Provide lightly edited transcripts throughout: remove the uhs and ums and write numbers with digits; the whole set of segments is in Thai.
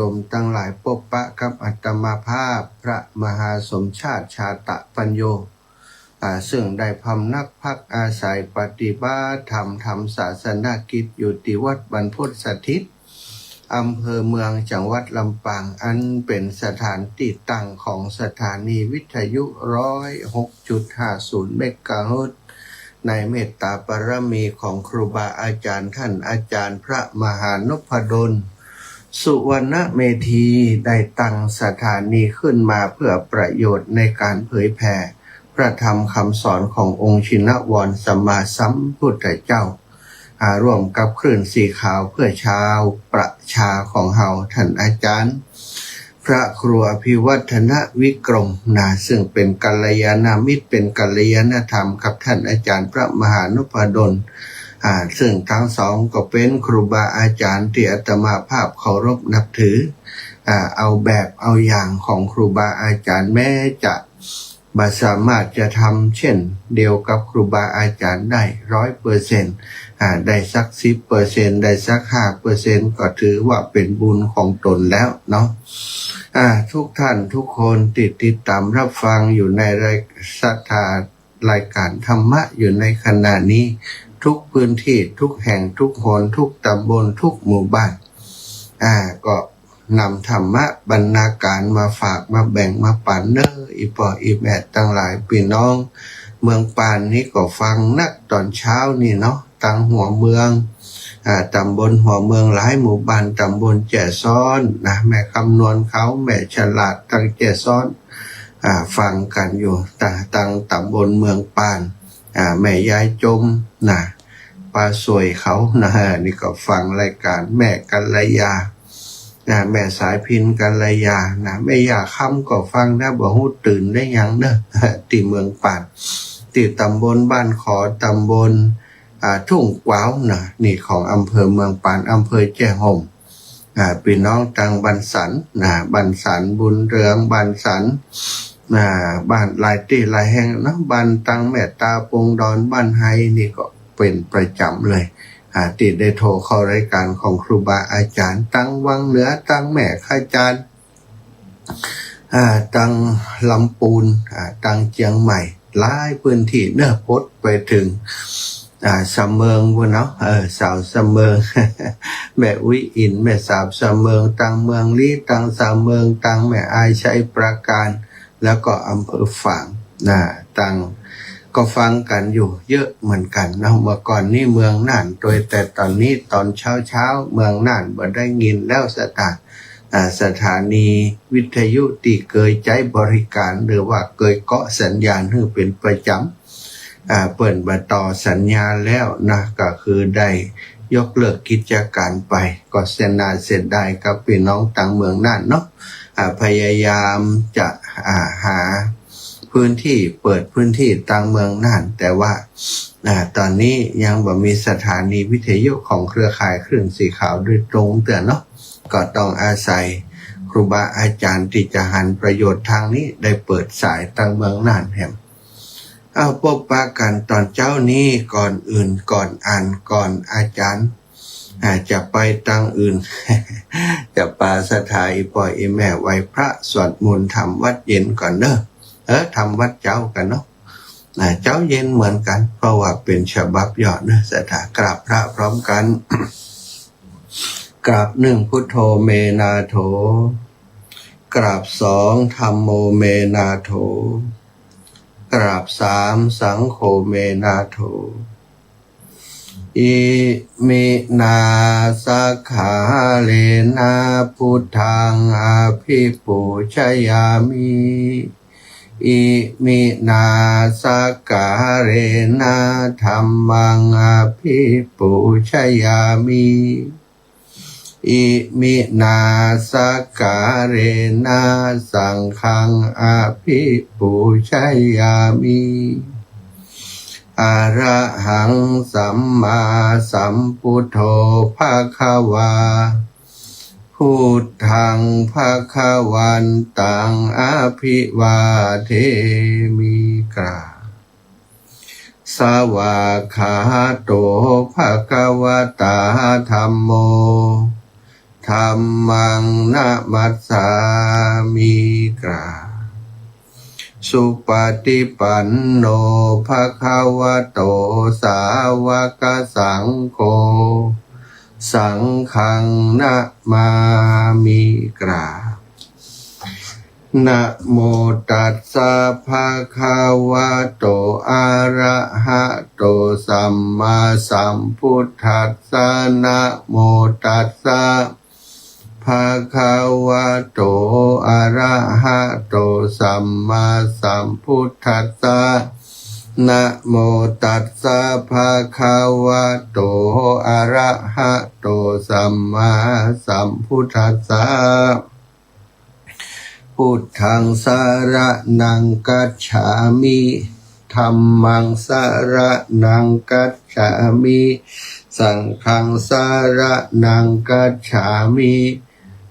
โยมตั้งหลายพบปะกับอัตมาภาพพระมหาสมชาติชาตะปัญโยซึ่งได้พำนักพักอาศัยปฏิบัติธรรมทำศาสนกิจอยู่ที่วัดบรรพตสถิตอำเภอเมืองจังหวัดลำปางอันเป็นสถานที่ตั้งของสถานีวิทยุ106.50 เมกะเฮิรตซ์ในเมตตาปรมีของครูบาอาจารย์ท่านอาจารย์พระมหานพดลสุวรรณเมธีได้ตั้งสถานีขึ้นมาเพื่อประโยชน์ในการเผยแผ่พระธรรมคำสอนขององค์ชินวรสัมมาสัมพุทธเจ้าร่วมกับคลื่นสีขาวเพื่อชาวประชาของเฮาท่านอาจารย์พระครูอภิวัฒนวิกรมซึ่งเป็นกัลยาณมิตรเป็นกัลยาณธรรมกับท่านอาจารย์พระมหานพดลซึ่งทั้งสองก็เป็นครูบาอาจารย์ที่อาตมาภาพเคารพนับถือเอาแบบเอาอย่างของครูบาอาจารย์แม้จะบ่สามารถจะทำเช่นเดียวกับครูบาอาจารย์ได้100%ได้สัก10%ได้สัก5%ก็ถือว่าเป็นบุญของตนแล้วเนาะทุกท่านทุกคนติดตามรับฟังอยู่ในรายการธรรมะอยู่ในขณะนี้ทุกพื้นที่ทุกแห่งทุกหนทุกตำบลทุกหมู่บ้านก็นำธรรมะบรรณาการมาฝากมาแบ่งมาปันเนออีปออีแม่ตั้งหลายพี่น้องเมืองปานนี้ก็ฟังนักตอนเช้านี่เนาะตั้งหัวเมืองตำบลหัวเมืองหลายหมู่บ้านตำบลแจ่ซ้อนแม่คำนวณเขาแม่ฉลาดตั้งแจ่ซ้อนฟังกันอยู่ตั้งตำบลเมืองปานแม่ยายจมปลาสวยเขานี่ก็ฟังรายการแม่กัลยาแม่สายพินกัลยาแม่ยาค่ำก็ฟังบ่ฮู้ตื่นได้ยังเด้อที่เมืองปานที่ตำบลบ้านขอตำบลทุ่งกวาวนี่ของอำเภอเมืองปานอำเภอแจ้ห่มพี่น้องตังบันสันบันสันบุญเรืองบันสันบ้านหลายที่หลายแห่งบ้านตังแม่ตาปงดอนบ้านไฮนี่ก็เป็นประจำเลยติดได้โทรเข้ารายการของครูบาอาจารย์ตั้งวังเหนือตั้งแม่ข้าจารย์ตั้งลำปูนตั้งเจียงใหม่หลายพื้นที่เนื้อพดไปถึงสำเมิงวะเนาะสาวสำเมิง แม่วิอินแม่สาวสำเมิงตั้งเมืองลี้ตั้งสำเมิงตั้งแม่อายชัยประการแล้วก็อำเภอฝางตั้งก็ฟังกันอยู่เยอะเหมือนกันเนาะเมื่อก่อนนี่เมืองน่านโดยแต่ตอนนี้ตอนเช้าเมืองน่านบ่ได้ยินแล้วสถานีวิทยุที่เคยใช้บริการหรือว่าเคยเกาะสัญญาณให้เป็นประจำเปิดมาต่อสัญญาแล้วก็คือได้ยกเลิกกิจการไปก็เสียดายกับพี่น้องต่างเมืองน่านเนาะพยายามจะหาพื้นที่เปิดพื้นที่ต่างเมืองน่านแต่ว่าตอนนี้ยังบ่มีสถานีวิทยุของเครือข่ายคลื่นสีขาวโดยตรงเนาะก็ต้องอาศัยครูบาอาจารย์ที่จะหันประโยชน์ทางนี้ได้เปิดสายต่างเมืองน่านแหมพบปะกันตอนเจ้านี้ก่อนอื่นก่อนอ่านก่อนอาจารย์จะไปตั้งอื่น จะปาสถานปล่อยแม่ไว้พระสวดมนต์ทำวัดเย็นก่อนเด้อทำวัดเจ้ากันเนาะเจ้าเย็นเหมือนกันเพราะว่าเป็นฉบับย่อสถานกราบพระพร้อมกัน กราบ1พุทโธเมนาโถกราบ2ธัมโมเมนาโถกราบ3สังโฆเมนาโถอิมินาสักขาเลนะพุทธังอภิปูชยามิอิมินาสักขาเรนะธัมมังอภิปูชยามิอิมินาสักขาเรนะสังฆังอภิปูชยามิอะระหังสัมมาสัมพุทโธภควาพุทธังภควันตังอภิวาเทมิกราสวากขาโตภควตาธัมโม ธัมมังนะมัสสามิกราบสุปฏิปันโนภะคะวะโตสาวกสังโฆสังฆังนะมามิกราบนะโมตัสสะภะคะวะโตอะระหะโตสัมมาสัมพุทธัสสะนะโมตัสสะภะคะวะโตอะระหะโตสัมมาสัมพุทธัสสะนะโมตัสสะภะคะวะโตอะระหะโตสัมมาสัมพุทธัสสะพุทธังสรณังกัจฉามิธัมมังสรณังกัจฉามิสังฆังสรณังกัจฉามิ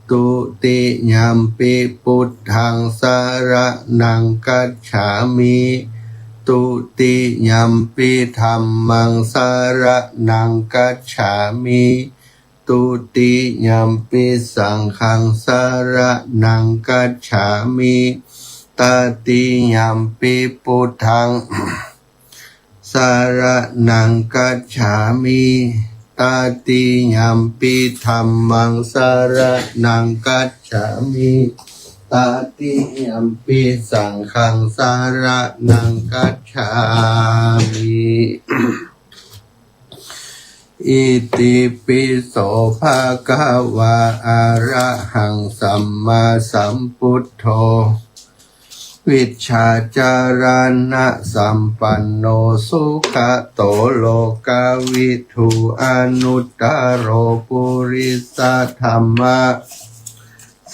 ตุติยัมปิพุทธังสรณังกัจฉามิตุติยัมปิธัมมังสรณังกัจฉามิตุติยัมปิสังฆังสรณังกัจฉามิตติยัมปิพุทธังสรณังกัจฉามิตติยัมปิธัมมังสรณังกัจฉามิตติยัมปิสังฆังสรณังกัจฉามิอิติปิโสภะคะวะอะระหังสัมมาสัมพุทโธวิชชาจารณะสัมปันโนสุขโตโลกวิทูอนุตตโรปุริสธรรมะ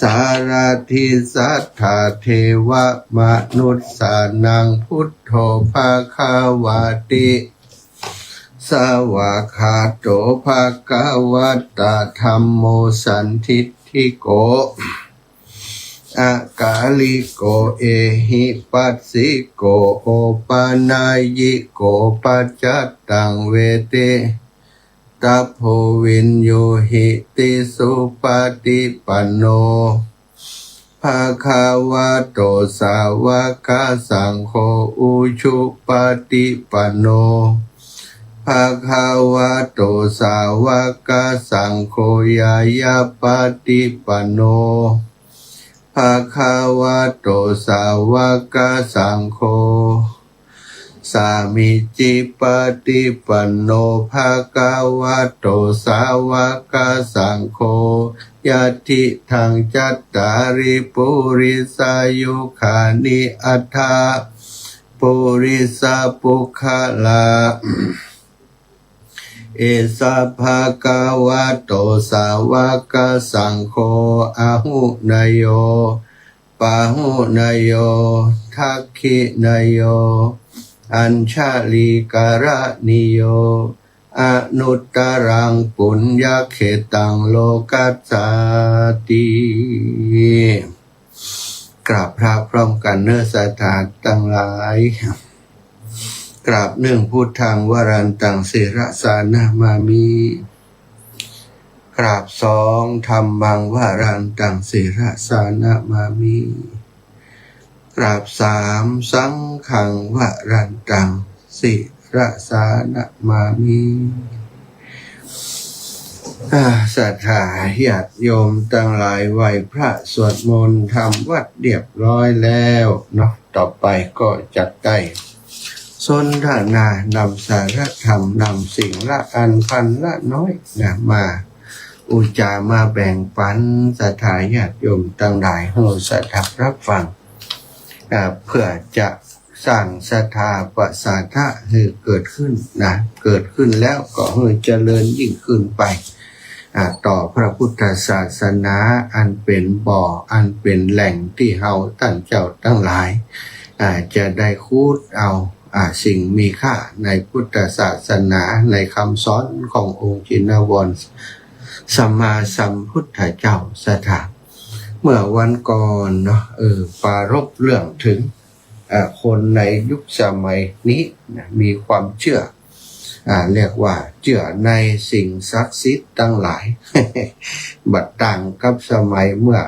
สารทิสัทธาเทวมนุสสานังพุทโธภะคะวะติสวากขาโตภะคะวะตะธัมโมสันทิฏฐิโกอากาลิโกเอหิปัสสิโกโอปานายิโกปัจจตังเวเตตัพโพวินโยหิติสุปฏิปันโนภะคะวะโตสาวกสังโฆอุชุปฏิปันโนภะคะวะโตสาวกสังโฆยายาปฏิปันโนภะคะวะโตสาวกสังโฆสามิจิปฏิปันโนภะคะวะโตสาวกสังโฆยะติทังจัตตาริปุริสายุขานิอัฏฐาปุริสปุคละ เอสะภะคะวะโตสาวกสังโฆอะหุนยโยปะหุนยโยทักขินยโยอัญชลีกรณิโยอนุตตรังปุญญเขตังโลกัสสาติกราบพระพร้อมกันเนื้อสถานทั้งหลายกราบหนึ่งพุทธังวรันตังศิรสานะมามิกราบสองธัมมังวรันตังศิรสานะมามิกราบสามสังฆังวรันตังศิรสานะมามิศรัทธาญาติโยมทั้งหลายไหว้พระสวดมนต์ทำวัดเรียบร้อยแล้วเนาะต่อไปก็จัดได้สนทนานำสาระธรรมนำสิ่งละอันพันละน้อยนะมาอุจามาแบ่งปันศรัทธาญาติโยมทั้งหลายให้ศรัทธารับฟังเพื่อจะสร้างศรัทธาประสาทะให้เกิดขึ้นนะเกิดขึ้นแล้วก็ให้เจริญยิ่งขึ้นไปต่อพระพุทธศาสนาอันเป็นบ่ออันเป็นแหล่งที่เฮาท่านเจ้าทั้งหลายจะได้คูดเอาสิ่งมีค่าในพุทธศาสนาในคำสอนขององค์จินวรสัมมาสัมพุทธเจ้าสถาเมื่อวันก่อนเนาะปรารภเรื่องถึงคนในยุคสมัยนี้นะมีความเชื่อ เรียกว่าเชื่อในสิ่งศักดิ์สิทธิ์ทั้งหลาย บัดต่างกับสมัยเมื่อ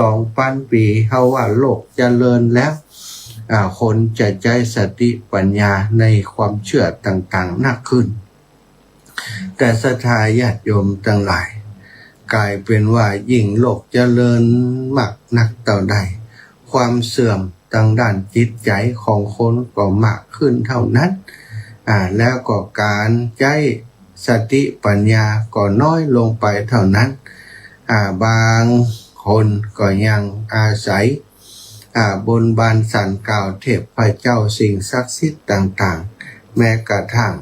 2,000 ปีเฮาว่าโลกเจริญแล้วคนจะใจสติปัญญาในความเชื่อต่างๆนักขึ้นแต่ศรัทธาญาติโยมทั้งหลายกลายเป็นว่ายิ่งโลกเจริญมากนักเท่าใดความเสื่อมทางด้านจิตใจของคนก็มากขึ้นเท่านั้นแล้วก็การใช้สติปัญญาก็น้อยลงไปเท่านั้นบางคนก็ยังอาศัยบนบานสันกล่าวเทพเจ้าสิ่งศักดิ์สิทธิ์ต่างๆแม้กระทั่ง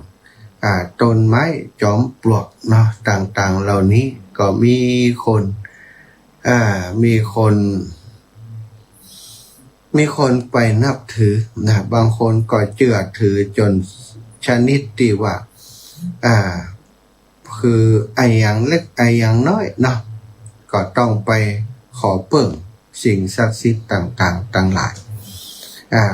ต้นไม้จอมปลวกเนาะต่างๆเหล่านี้ก็มีคนไปนับถือนะบางคนก็เชื่อถือจนชนิดที่ว่าคือไอ้อย่างเล็กไอ้อย่างน้อยเนาะก็ต้องไปขอเบิ่งสิ่งศักดิ์สิทธิ์ต่างๆทั้งหลาย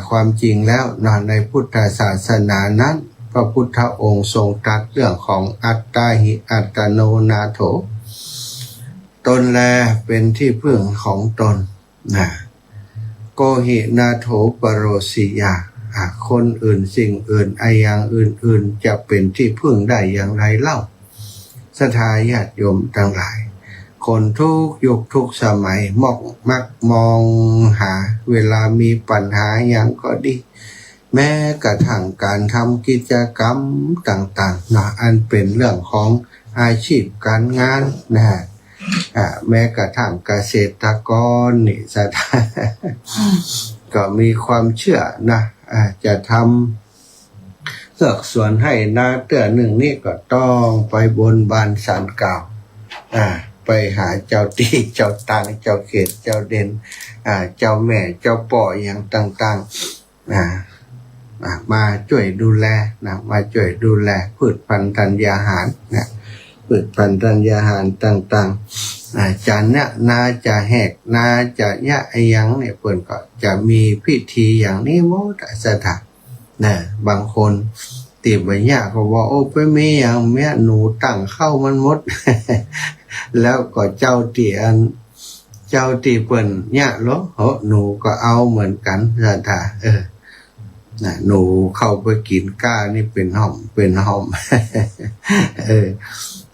ความจริงแล้วในพุทธศาสนานั้นพระพุทธองค์ทรงตรัสเรื่องของอัตตาหิอัตโนนาโถตนแลเป็นที่พึ่งของตนโกหินาโถปโรสิยาคนอื่นสิ่งอื่นไออย่างอื่นๆจะเป็นที่พึ่งได้อย่างไรเล่าศรัทธาญาติโยมทั้งหลายคนทุกยุคทุกสมัยมักมองหาเวลามีปัญหาอย่างก็ดีแม้กระทั่งการทำกิจกรรมต่างๆอันเป็นเรื่องของอาชีพการงานแม้กระทั่งเกษตรกรนี่ศรัทธาก็มีความเชื่อจะทำเลือกสวนให้นาเตื้อหนึ่งนี่ก็ต้องไปบนบานศาลกล่าวไปหาเจ้าตีเจ้าตังเจ้าเขตเจ้าเด่นเจ้าแม่เจ้าป่ออย่างต่างๆมาช่วยดูแลมาช่วยดูแลพืชพันธุ์ธัญญาหารพืชพันธุ์ธัญญาหารต่างๆจะเนี่ยนาจะแหกนาจะยะไอยังเนี่ยเพิ่นก็จะมีพิธีอย่างนี้หมดสถานบางคนตีบยะก็ว่าโอ้ไปมีอย่างแม่หนูตั้งเข้ามันหมด แล้วก็เจ้าตีเปิ้นยะหรอหนูก็เอาเหมือนกันสถานหนูเข้าไปกินก้านี่เป็นหอม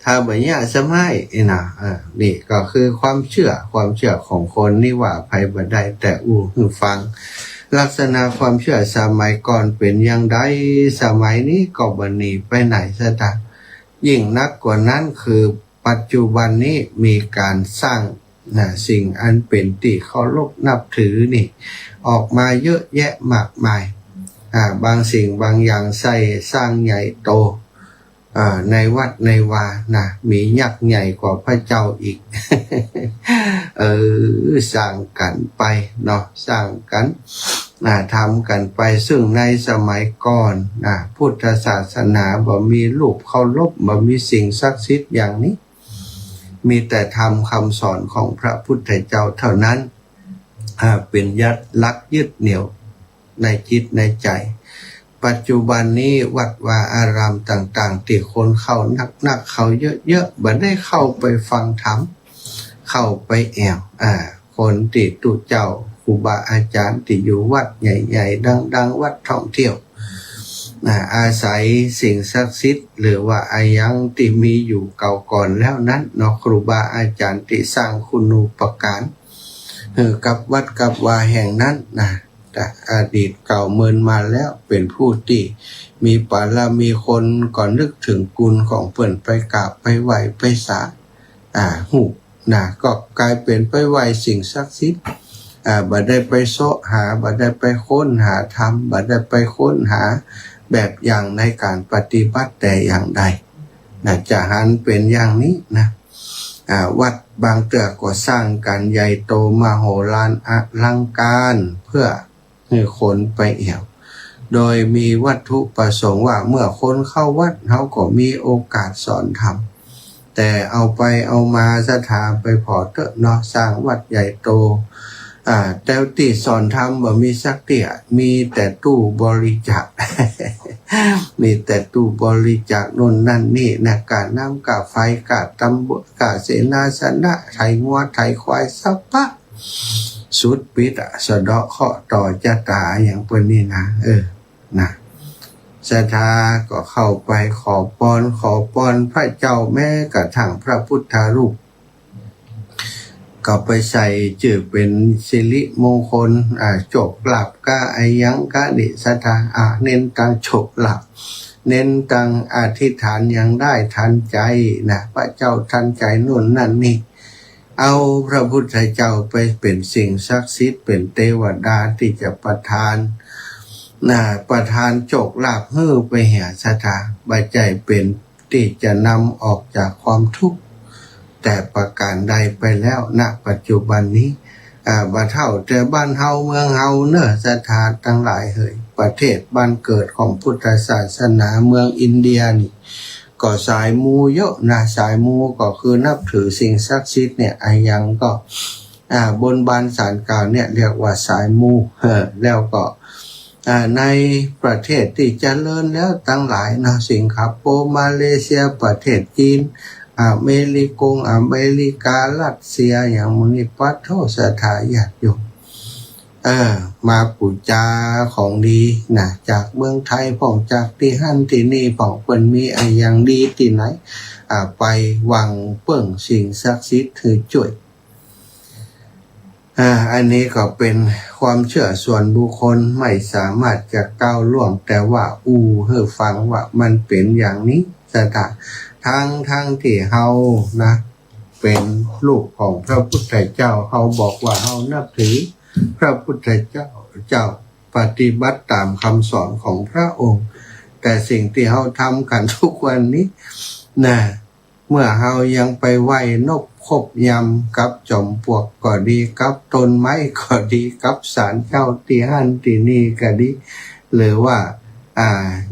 ถ้าแบบนี้สมัยนี่ก็คือความเชื่อของคนนี่ว่าไผบ่ได้แต่ฟังลักษณะความเชื่อสมัยก่อนเป็นอย่างใดสมัยนี้ก็บ่หนีไปไหนซะจ้ะยิ่งนักกว่านั้นคือปัจจุบันนี้มีการสร้างสิ่งอันเป็นที่เคารพนับถือนี่ออกมาเยอะแยะมากมายบางสิ่งบางอย่างใส่สร้างใหญ่โตในวัดในวามียักษ์ใหญ่กว่าพระเจ้าอีก สร้างกันไปเนาะสร้างกันทำกันไปซึ่งในสมัยก่อนพุทธศาสนาบ่มีรูปเคารพบ่มีสิ่งศักดิ์สิทธิ์อย่างนี้มีแต่ธรรมคำสอนของพระพุทธเจ้าเท่านั้นเป็นลักยึดเหนี่ยวในจิตในใจปัจจุบันนี้วัดวาอารามต่างๆที่คนเข้านักเข้าเยอะๆบ่ได้เข้าไปฟังธรรมเข้าไปแอวคนที่ตุเจ้าครูบาอาจารย์ที่อยู่วัดใหญ่ๆดังๆวัดท่องเที่ยวอาศัยสิ่งศักดิ์สิทธิ์หรือว่าอายังที่มีอยู่เก่าก่อนแล้วนั้นครูบาอาจารย์ที่สร้างคุณูปการกับวัดกับวาแห่งนั้นแต่อดีตเก่าเมินมาแล้วเป็นผู้ที่มีบารมีคนก่อนนึกถึงกุลของเพิ่นไปกราบไปไหว้ไปสาหูก็กลายเป็นไปไหว้สิ่งศักดิ์สิทธิ์บ่ได้ไปเสาะหาบ่ได้ไปค้นหาธรรมบ่ได้ไปค้นหาแบบอย่างในการปฏิบัติแต่อย่างใดจะหันเป็นอย่างนี้วัดบางเตือก็สร้างกันใหญ่โตมโหฬารอลังการเพื่อให้คนไปเอี่ยวโดยมีวัตถุประสงค์ว่าเมื่อคนเข้าวัดเขาก็มีโอกาสสอนธรรมแต่เอาไปเอามาสถานไปพอเตอะสร้างวัดใหญ่โต แต่ที่สอนธรรมบ่มีสักเตี่ยมีแต่ตู้บริจาค มีแต่ตู้บริจาคนู่นนั่นนี่นะกะน้ำกะไฟกะตำบลกะเสนาสนะไถงัวไถควายสัพพะสุดปิดสะเดาะเคาะต่อจะตาอย่างเปิ้นนี่นะนะศรัทธาก็เข้าไปขอพรพระเจ้าแม่กระทั่งพระพุทธรูปก็ไปใส่จื่อเป็นสิริมงคลจบหลับก็ไอยังก็ดิศรัทธาเน้นตังจบหลับเน้นตังอธิษฐานยังได้ทันใจนะพระเจ้าทันใจนู่นนั่นนี่เอาพระพุทธเจ้าไปเป็นสิ่งศักดิ์สิทธิ์เป็นเทวดาที่จะประทานประทานโจกลาภให้ไปแห่ศรัทธาบัจจัยเป็นที่จะนำออกจากความทุกข์แต่ประการใดไปแล้วณปัจจุบันนี้บ่เท่าแต่บ้านเฮาเมืองเฮาเนอะศรัทธาทั้งหลายเอ่ยประเทศบ้านเกิดของพุทธศาสนาเมืองอินเดียนี่ก็สายมูเยอะนะสายมูก็คือนับถือสิ่งศักดิ์สิทธิ์เนี่ยยังก็บนบานศาลกล่าวเนี่ยเรียกว่าสายมูแล้วก็ในประเทศที่เจริญแล้วตั้งหลายนะสิงคโปร์มาเลเซียประเทศจีนอเมริการัสเซียอย่างมุนิปัตโทสถาญาติโยมมาปูจาของดีนะจากเมืองไทยผ่องจากที่หั่นที่นี่ผ่องเปิ้นมีอย่างดีที่ไหนไปหวังเปิ้งสิ่งศักดิ์สิทธิ์ถือช่วยอันนี้ก็เป็นความเชื่อส่วนบุคคลไม่สามารถจะก้าวล่วงแต่ว่าให้ฟังว่ามันเป็นอย่างนี้สถานทั้งที่เฮานะเป็นลูกของพระพุทธเจ้าเฮาบอกว่าเฮานับถือพระพุทธเจ้าปฏิบัติตามคำสอนของพระองค์แต่สิ่งที่เฮาทำกันทุกวันนี้นะเมื่อเฮายังไปไหว้นกคบยำกับจอมปลวกก็ดีกับต้นไม้ก็ดีกับศาลเจ้าที่หั่นที่นี่ก็ดีหรือว่า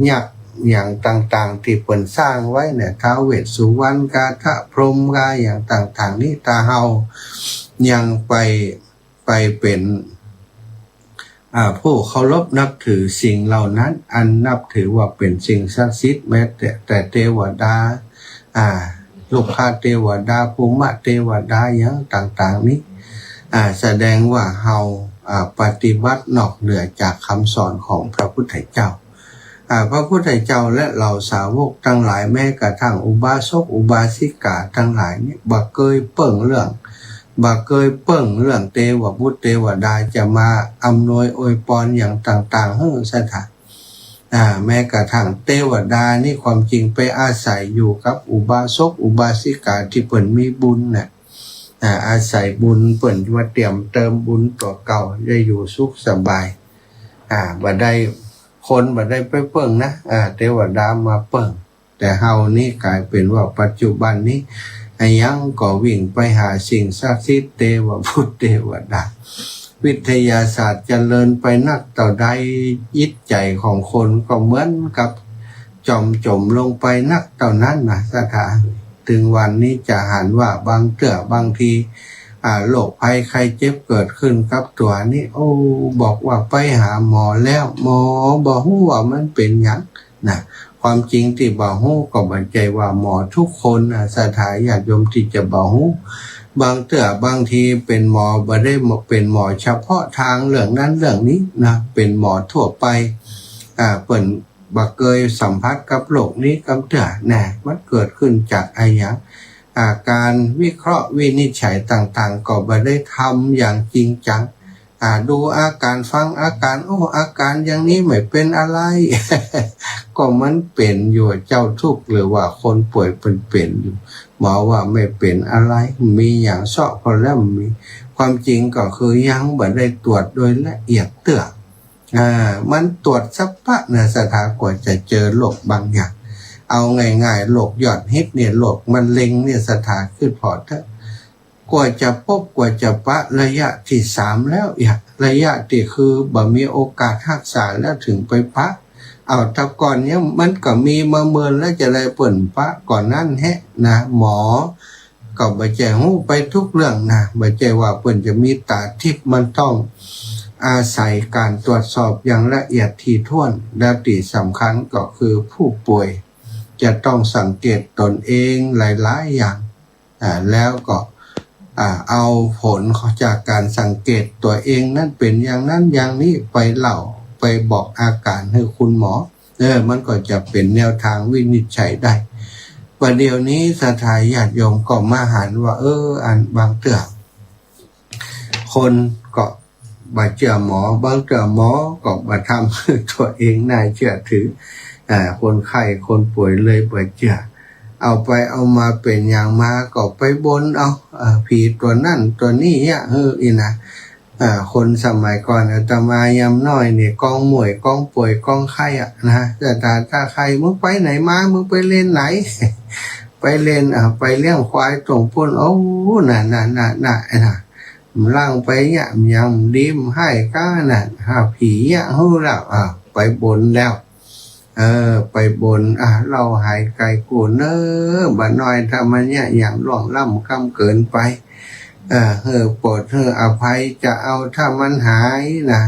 ยักษ์อย่างต่างๆที่เปิ่นสร้างไว้เนี่ยท้าวเวสสุวรรณกาทะพรหมกาอย่างต่างๆนี่ตาเฮายังไปเป็นผู้เคารพนับถือสิ่งเหล่านั้นอันนับถือว่าเป็นสิ่งศักดิ์สิทธิ์แม้แต่เทวดาลูกค้าเทวดาภูมิเทวดาอย่างต่างๆนี้แสดงว่าเฮาปฏิบัตินอกเหนือจากคำสอนของพระพุทธเจ้าพระพุทธเจ้าและเหล่าสาวกทั้งหลายแม้กระทั่งอุบาสกอุบาสิกาทั้งหลายนี่บ่เคยเปิ้งเรื่องเทวบุตรเทวดาจะมาอำนวยอวยพรอย่างต่างๆให้สถานแม้กระทั่งเทวดานี่ความจริงไปอาศัยอยู่กับอุบาสกอุบาสิกาที่เปิ่นมีบุญน่ะอาศัยบุญเปิ่นว่าเตรียมเติมบุญตัวเก่าได้อยู่สุขสบายบ่ได้คนบ่ได้ไปเปิ้งนะเทวดามาเปิ้งแต่เฮานี่กลายเป็นว่าปัจจุบันนี้ยังก็วิ่งไปหาสิ่งศักดิ์สิทธิ์เทวพุทธเทวดาวิทยาศาสตร์เจริญไปนักต่อใดจิตใจของคนก็เหมือนกับจมลงไปนักเท่านั้นนะสถานถึงวันนี้จะหันว่าบางทีโรคภัยไข้เจ็บเกิดขึ้นกับตัวนี้บอกว่าไปหาหมอแล้วหมอบอกว่ามันเป็นหยังนะความจริงที่บ่ฮู้ก็บันใจว่าหมอทุกคนสถานญาติโยมที่จะบ่ฮู้บางทีเป็นหมอบ่ได้เป็นหมอเฉพาะทางเรื่องนั้นเรื่องนี้นะเป็นหมอทั่วไปเปิ้นบ่เคยสัมผัสกับโรคนี้กับเถื่อแน่มันเกิดขึ้นจากหยังการวิเคราะห์วินิจฉัยต่างๆก็บ่ได้ทำอย่างจริงจังดูอาการฟังอาการอาการอย่างนี้ไม่เป็นอะไร ก็มันเป็นอยู่เจ้าทุกข์หรือว่าคนป่วยเป็นอยู่หมอว่าไม่เป็นอะไรมีอย่างเสาะพอแล้วมีความจริงก็คือยังบ่ได้ตรวจโดยละเอียดเตื้อมันตรวจสักพักนะสถานกว่าจะเจอโรคบางอย่างเอาง่ายๆโรคยอดฮิตเนี่ยโรคมะเร็งเนี่ยสถานขึ้นพอเถอะกว่าจะพบกว่าจะปะระยะที่3แล้วระยะที่คือบ่มีโอกาสรักษาแล้วถึงไปปะถ้าก่อนเนี้ยมันก็มีมาเมินแล้วจะได้เปิ่นปะก่อนนั้นนะหมอ ก็บ่ใจฮู้ไปทุกเรื่องนะบ่ใจว่าเพิ่นจะมีตาทิพย์มันต้องอาศัยการตรวจสอบอย่างละเอียดถี่ถ้วนและที่สำคัญก็คือผู้ป่วยจะต้องสังเกตตนเองหลายๆอย่างแล้วก็เอาผลจากการสังเกตตัวเองนั้นเป็นอย่างนั้นอย่างนี้ไปเล่าไปบอกอาการให้คุณหมอมันก็จะเป็นแนวทางวินิจฉัยได้ประเดี๋ยวนี้ศรัทธาญาติโยมก็มาหันว่าอันบางเตือคนก็บ่เชื่อหมอบางเตือหมอก็บ่ทำตัวเองน่าเชื่อถือคนไข้คนป่วยเลยบ่เชื่อเอาไปเอามาเป็นอย่างมาก็ไปบนเอาผีตัวนั่นตัวนี้อีนะคนสมัยก่อนอาตมายำน้อยเนี่ยกองหมวยกองป่วยกองไข้นะแต่ถ้าใครมึงไปไหนมามึงไปเล่นไหน ไปเล่นไปเลี้ยงควายตรงพุ่นน่ะล่างไปเนี่ยยังดิ้มให้ก้าน่ะผีฮู้แล้วไปบนแล้วไปบนเราหายไกลกูบ่น้อยถ้ามันเนี่ยอย่างล่วงล้ำค่ำเกินไปโปรดอภัยจะเอาถ้ามันหายนะ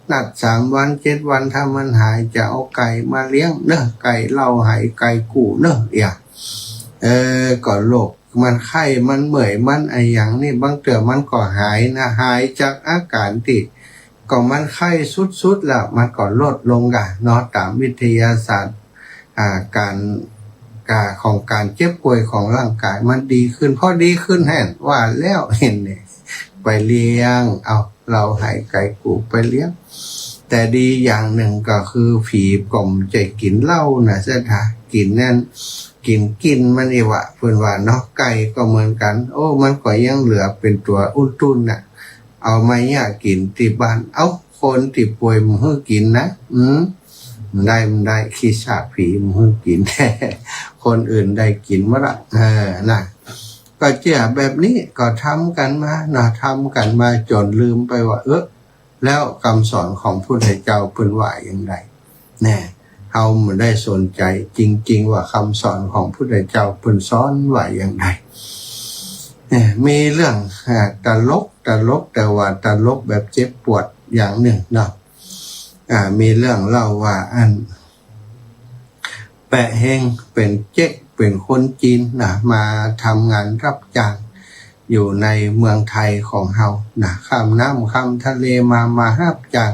นัด3 วัน 7 วันถ้ามันหายจะเอาไก่มาเลี้ยงไก่เราหายไก่กูก็โรคมันไข้มันเมื่อยมันอย่างนี้บางเตือมันก็หายนะหายจากอาการติดก็มันไข้สุดๆแล้วมันก็ลดลงเนาะตามวิทยาศาสตร์การของการเจ็บป่วยของร่างกายมันดีขึ้นพอดีขึ้นแห่นว่าแล้วเห็นเนี่ยไปเลี้ยงเราให้ไก่กูไปเลี้ยงแต่ดีอย่างหนึ่งก็คือผีกลมใจกินเหล้านะเสถากินนั่นกินมันเเพิ่นว่าเนาะไก่ก็เหมือนกันมันก็ยังเหลือเป็นตัวอุ้นตุ้นน่ะเอามากินที่บ้านคนที่ป่วยมึงกินนะมันได้ขี้ชาผีมึงกินคนอื่นได้กินมาละน่ะก็เจ้าแบบนี้ก็ทำกันมาจนลืมไปว่าแล้วคำสอนของพุทธเจ้าเพิ่นว่าอย่างไรแน่เฮาไม่ได้สนใจจริงๆว่าคำสอนของพุทธเจ้าเพิ่นสอนว่าอย่างไรมีเรื่องตลกแต่ว่าตลกแบบเจ็บปวดอย่างหนึ่งเนาะมีเรื่องเล่าว่าแปะเฮงเป็นคนจีนมาทำงานรับจ้างอยู่ในเมืองไทยของเฮาข้ามน้ำข้ามทะเลมารับจ้าง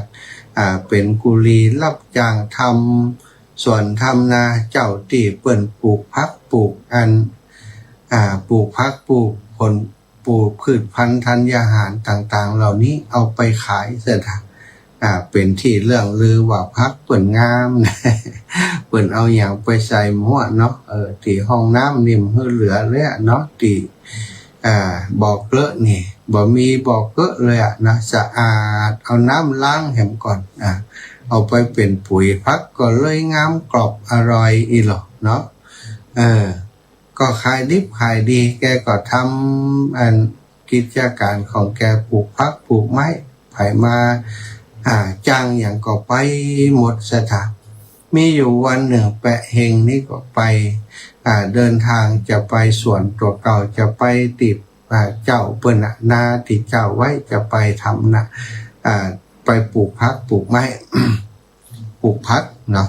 เป็นกุลีรับจ้างทำสวนทำนาเจ้าที่เปิ้นปลูกพักปลูกปลูกพักปลูกผลปลูกพืชพันธุ์ธัญญาหารต่างๆเหล่านี้เอาไปขายเสร็จเป็นที่เรื่องลือว่าพักเปิ้นงามเปิ้นเอาอย่างไปใส่หม้อเนาะที่ห้องน้ำนิ่มเหลือเลยเนาะที่บอกเลอะนี่บ่มีบอกเกอะเลยนะสะอาดเอาน้ำล้างแหมก่อนเอาไปเป็นปุ๋ยพักก็เลยงามกรอบอร่อยอีหรอเนาะก็ขายดิบขายดีแกก็ทำกิจการของแกปลูกพักปลูกไม้ไผมาจ้างอย่างก็ไปหมดสถานมีอยู่วันหนึ่งแปะเฮงนี่ก็ไปเดินทางจะไปสวนตัวเก่าจะไปติดเจ้าเปิ้นนาที่เจ้าไว้จะไปทำไปปลูกพักปลูกไม้ ปลูกพักเนาะ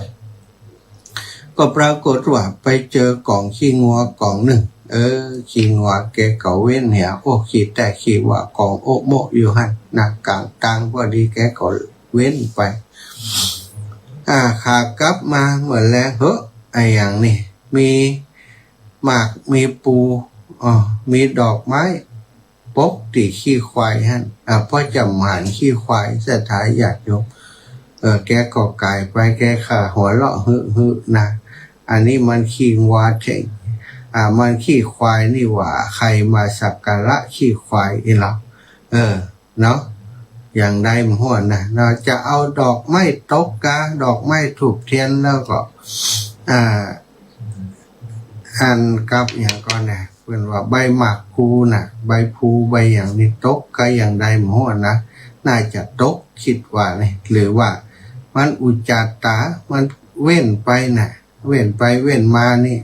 ก็ปรากฏว่าไปเจอกล่องขี้งัวกล่องหนึ่งขี้งัวแกเก่าเว้นเหี่ยขี้แต่ขี้ว่ากล่องโอโมอยู่หั่นกลางกลางพอดีแกก็เว้นไปขากลับมาเหมือนแล้วอย่างนี้มีหมากมีปูมีดอกไม้ปกติขี้ควายหั่นพ่อจำหานขี้ควายสถายญาติโยมแกก็กายไปแกขาหัวเราะฮึนะอันนี้มันขี้งัวเท่งมันขี้ควายนี่หว่าใครมาสักการะขี้ควายอีหรอเนาะอย่างใดมันหัวนะเราจะเอาดอกไม้ตกดอกไม้ถูกเทียนแล้วก็อันกับอย่างก่อนเป็นว่าใบหมากภูใบภูใบอย่างนี้ตกก็อย่างใดมันหัวนะน่าจะตกคิดว่านี่หรือว่ามันอุจจาตามันเว้นไปเว้นไปเว้นมานี่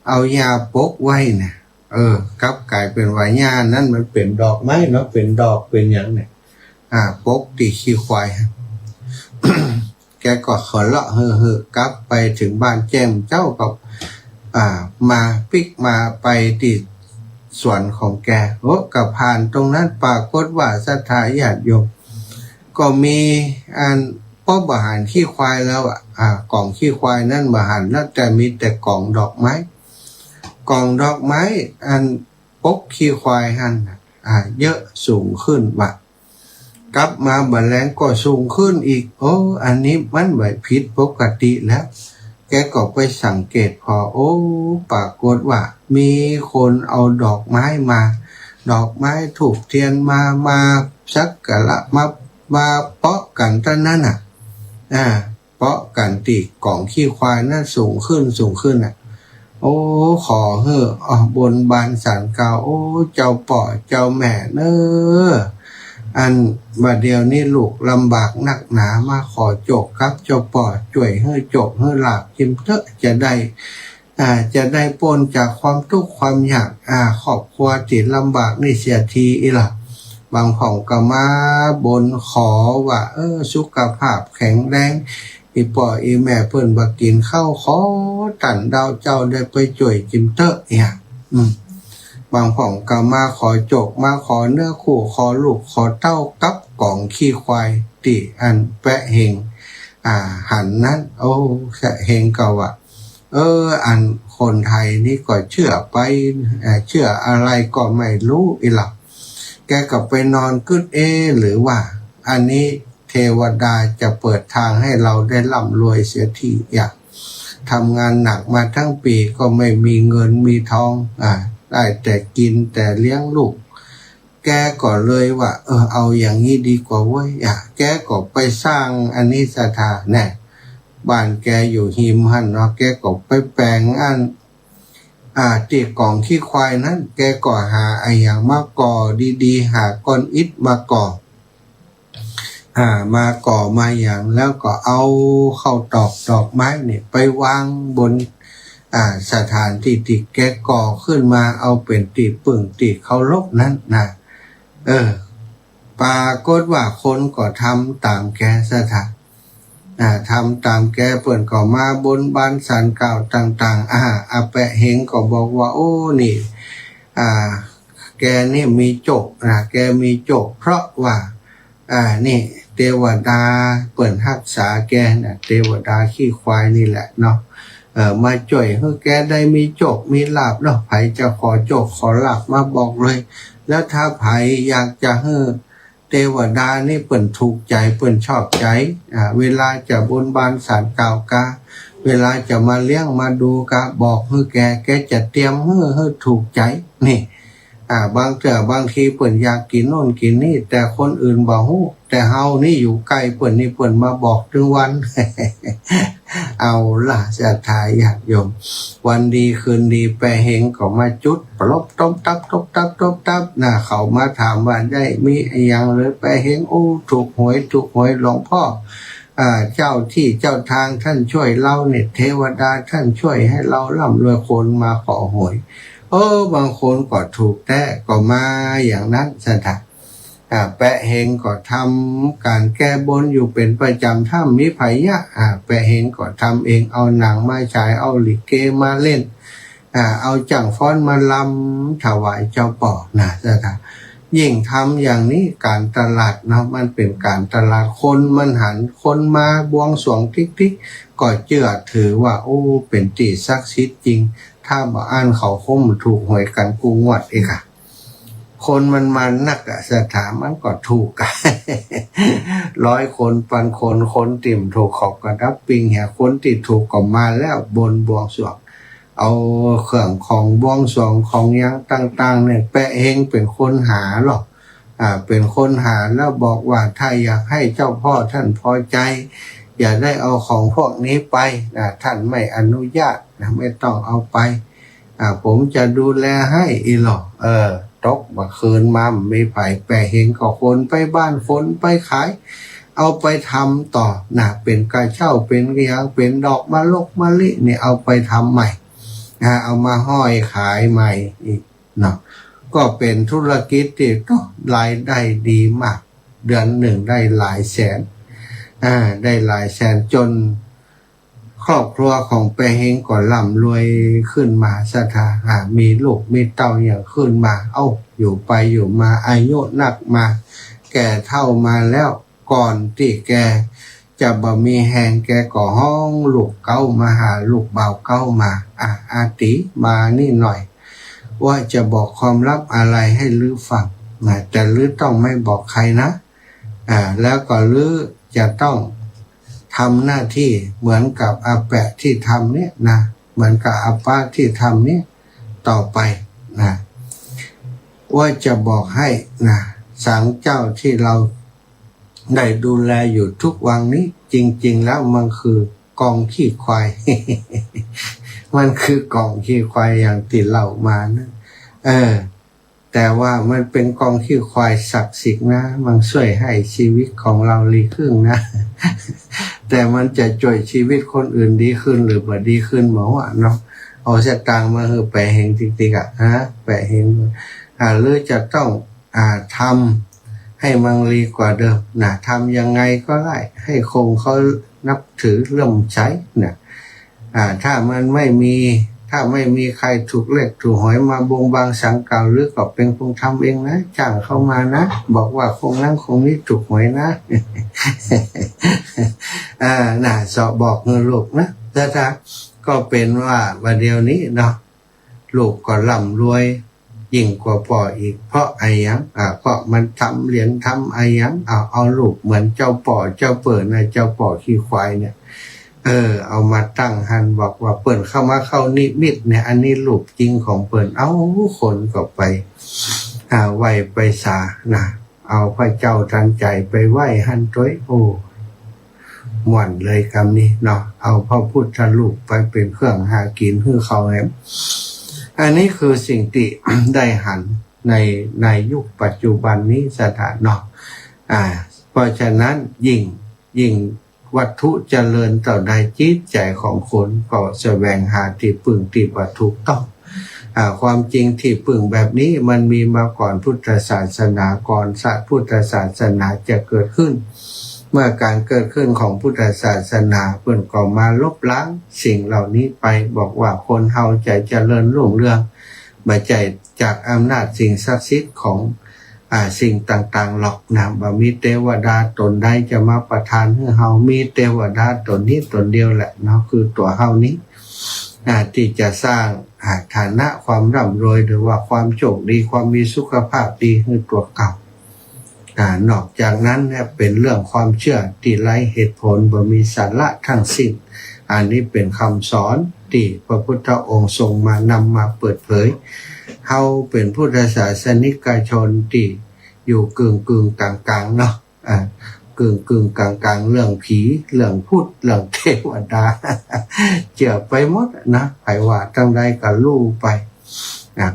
เอายาปกไว้ กลับกลายเป็นว่าหญ้านั้นมันเป็นดอกไม้เนาะเป็นดอกเป็นอย่างเนี่ยปกติขี้ควาย แกก็ขอเลาะเฮ่อกลับไปถึงบ้านแจ้งเจ้ากับมาปิกมาไปติดสวนของแกกับผ่านตรงนั้นปรากฏว่าศรัทธาญาติโยมก็มีอันป้อบอาหารขี้ควายแล้วกล่องขี้ควายนั่นบาหารแล้วแต่มีแต่กล่องดอกไม้กล่องดอกไม้อันปกขี้ควายหันเยอะสูงขึ้นกลับมาบัดแรงก็สูงขึ้นอีกอันนี้มันไม่ผิดปกติแล้วแกก็ไปสังเกตพอปรากฏว่ามีคนเอาดอกไม้มาดอกไม้ถูกเทียนมาสักกะละมาเปาะกันตั้งนั้นเปาะกันตีกล่องขี้ควายนั่นสูงขึ้นขอเฮ้อบนบานศาลกล่าวเจ้าป่อเจ้าแม่เนอันบัดเดียวนี้ลูกลำบากหนักหนามาขอจกครับเจ้าป่อช่วยให้จกให้หลับกินเถอะจะได้พ้นจากความทุกข์ความยากครอบครัวติดลำบากนี่เสียทีอีหล่ะบางของก็มาบนขอว่าสุขภาพแข็งแรงอีป่ออีแม่เพิ่นบักกินข้าวขอตันดาวเจ้าได้ไปช่วยจิมเตอร์เนี่ยบางของก็มาขอจกมาขอเนื้อคู่ขอลูกขอเต้ากับกล่องขี้ควายติอันแปะเฮงหันนั้นแสะเฮงก็ว่าอันคนไทยนี่ก็เชื่อไปเชื่ออะไรก็ไม่รู้อีหล่ะแกก็ไปนอนกึดหรือว่าอันนี้เทวดาจะเปิดทางให้เราได้ร่ำรวยเสียทีทำงานหนักมาทั้งปีก็ไม่มีเงินมีทองได้แต่กินแต่เลี้ยงลูกแกก็เลยว่าเอาอย่างนี้ดีกว่าเว้ยแกก็ไปสร้างอันนี้สถานแน่บ้านแกอยู่หิมหันเนาะแกก็ไปแปลงอันตีกล่องขี้ควายนั้นแกก็หาอย่างมาก่อดีๆหาก้อนอิฐมาก่อมาก่อมาอย่างแล้วก็เอาเข้าดอกไม้เนี่ยไปวางบนสถานที่ที่แกก่อขึ้นมาเอาเป็นตีปึ่งตีเคารพนั้นปรากฏว่าคนก็ทำตามแกสถานทำตามแกเปิ่นก็มาบนบานศาลกล่าวต่างๆอาแปะเฮงก็บอกว่านี่แกนี่มีโจกแกมีโจกเพราะว่านี่เทวดาเปิ่นรักษาแกเทวดาขี้ควายนี่แหละเนาะมาจ่วยให้แกได้มีโจกมีลาภเนาะไผจะขอโจกขอลาภมาบอกเลยแล้วถ้าไผอยากจะให้เทวดานี่เปิ่นถูกใจเปิ่นชอบใจเวลาจะบนบานศาลกล่าวกาเวลาจะมาเลี้ยงมาดูกาบอกให้แกจะเตรียมให้ถูกใจนี่บางทีเปิ่นอยากกินโน่นกินนี่แต่คนอื่นบ่ฮู้แต่เฮานี่อยู่ใกล้เปิ่นนี่เปิ่นมาบอกถึงวัน เอาล่ะศรัทธาญาติโยมวันดีคืนดีแปะเฮงก็มาจุดปลบต้มตับเขามาถามว่าได้มีอย่างหรือแปะเฮงถูกหวยหลวงพ่อเจ้าที่เจ้าทางท่านช่วยเราเนี่ยเทวดาท่านช่วยให้เราร่ำรวยคนมาขอหวยบางคนก็ถูกแต่ก็มาอย่างนั้นสถานแปะเฮงก็ทำการแก้บนอยู่เป็นประจำถ้ามีไผแปะเฮงก็ทำเองเอาหนังมาฉายเอาลิเกมาเล่นเอาจังฟ้อนมาลำถวายเจ้าป่อสถานยิ่งทำอย่างนี้การตลาดนะมันเป็นการตลาดคนมันหันคนมาบวงสรวงทิกก็เชื่อถือว่าเป็นตีศักดิ์สิทธิ์จริงถ้าบ่อ่านเขาคงถูกหวยกันกูงวดเองคนมันนักสถามันก็ถูกกัน 100 คนพันคนติ่มถูกขอบกระดับปิงคนติดถูกก็มาแล้วบนบวงสรวงเอาเครื่องของบวงสรวงของยังต่างๆเนี่ยแปะเฮงเป็นคนหาหรอกเป็นคนหาแล้วบอกว่าถ้าอยากให้เจ้าพ่อท่านพอใจอย่าได้เอาของพวกนี้ไปท่านไม่อนุญาตไม่ต้องเอาไปผมจะดูแลให้อีหรอตกมาคืนมาไม่ไผ่แปะเฮงก็คนไปบ้านคนไปขายเอาไปทำต่อเป็นกระเช้าเป็นกระยังเป็นดอกมะลิเนี่ยเอาไปทำใหม่เอามาห้อยขายใหม่อีก เนาะก็เป็นธุรกิจที่ก็รายได้ดีมากเดือนหนึ่งได้หลายแสนได้หลายแสนจนครอบครัวของเปเฮงก็ร่ำรวยขึ้นมาศรัทธามีลูกมีเต้าอย่างขึ้นมาอยู่ไปอยู่มาอายุนักมาแก่เท่ามาแล้วก่อนที่แกจะบ่มีแหงแกก็ห้องลูกเก้ามาหาลูกเบาเก้ามาอาติมานี่หน่อยว่าจะบอกความลับอะไรให้ลือฟังนะแต่ลือต้องไม่บอกใครนะแล้วก็ลือจะต้องทำหน้าที่เหมือนกับอาแปะที่ทำเนี่ยนะเหมือนกับอาป้าที่ทำเนี่ยต่อไปนะว่าจะบอกให้นะสังเจ้าที่เราได้ดูแลอยู่ทุกวันนี้จริงๆแล้วมันคือกองขี้ควาย มันคือกองขี้ควายอย่างที่เล่ามานะแต่ว่ามันเป็นกองขี้ควายศักดิ์สิทธิ์นะมันช่วยให้ชีวิตของเราดีขึ้นนะ แต่มันจะช่วยชีวิตคนอื่นดีขึ้นหรือบ่ดีขึ้นหมอว่าเนาะเอาสตางค์มาแปะเฮงจริงๆแปะเฮงหรือจะต้องทำให้มันดีกว่าเดิมนะทำยังไงก็ได้ให้คงเขานับถือเริ่มใช้นะถ้าไม่มีใครถูกเลขถูกหวยมาบงบางสังเก่าหรือก็เป็นคงทำเองนะจ้างเข้ามานะบอกว่าคงนั้นคงนี้ถูกหวยนะ สอบบอกเงินลูกนะแต่ก็เป็นว่าวันเดียวนี้เนาะลูกก็ร่ำรวยยิ่งกว่าพ่ออีกเพราะไอ้ยังเพราะมันทำเหรียญทำไอ้ยังเอาลูกเหมือนเจ้าป่อเจ้าเปิดนะเจ้าป่อขี้ควายเนี่ยเอามาตั้งหันบอกว่าเปิ่นเข้านิมิตเนี่ยอันนี้ลูกจริงของเปิ่นคนก็ไปไหวไปสานะเอาพระเจ้าทันใจไปไหวหันต้อยม่วนเลยคำนี้เนาะเอาพระพุทธรูปไปเป็นเครื่องหากินให้เขาแหมอันนี้คือสิ่งที่ ได้หันในยุคปัจจุบันนี้สถานเนาะเพราะฉะนั้นยิ่งวัตถุเจริญต่อใดจิตใจของคนก็แสวงหาที่พึ่งที่วัตถุต้องความจริงที่พึ่งแบบนี้มันมีมาก่อนพุทธศาสนาก่อนพุทธศาสนาจะเกิดขึ้นเมื่อการเกิดขึ้นของพุทธศาสนาเพิ่นก็มาลบล้างสิ่งเหล่านี้ไปบอกว่าคนเฮาจะเจริญรุ่งเรืองบ่ใจจากอำนาจสิ่งศักดิ์สิทธิ์ของสิ่งต่างๆหรอกนะบ่มีเทวดาตนใดจะมาประทานให้เฮามีเทวดาตนนี้ตนเดียวแหละเนาะคือตัวเฮานี้ที่จะสร้างฐานะความร่ำรวยหรือว่าความโชคดีความมีสุขภาพดีให้ตัวเก่านอกจากนั้นเนี่ยเป็นเรื่องความเชื่อที่ไร้เหตุผลบ่มีสาระทั้งสิ้นอันนี้เป็นคำสอนที่พระพุทธองค์ทรงมานำมาเปิดเผยเฮาเป็นพุทธศาสนิกชนที่อยู่กึ่งกลางๆเนาะกึ่งกลางๆเรื่องผีเรื่องพุทธเรื่องเทวดา เจือไปหมดนะไผว่าทั้งใดก็รู้ไป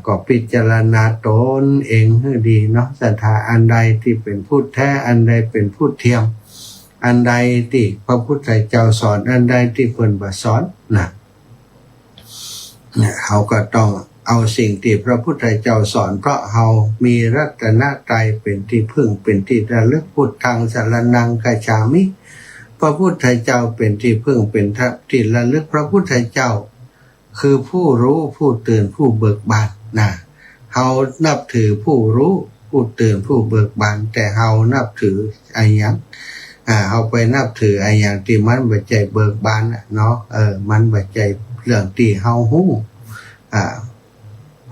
ก็พิจารณาตนเองให้ดีเนาะศรัทธาอันใดที่เป็นพุทธแท้อันใดเป็นพุทธเทียมอันใดที่พระพุทธเจ้าสอนอันใดที่เพิ่นบ่สอนนะเขาก็ต้องเอาสิ่งที่พระพุทธเจ้าสอนเพราะเรามีรัตนตรัยเป็นที่พึ่งเป็นที่ระลึกพุทธังสรณังคัจฉามิพระพุทธเจ้าเป็นที่พึ่งเป็นที่ระลึกพระพุทธเจ้าคือผู้รู้ผู้ตื่นผู้เบิกบานนะเรานับถือผู้รู้ผู้ตื่นผู้เบิกบานแต่เรานับถืออะไรอย่างเราไปนับถืออะไรอย่างที่มันบ่ใจเบิกบานเนาะมันบ่ใจเรื่องที่เราฮู้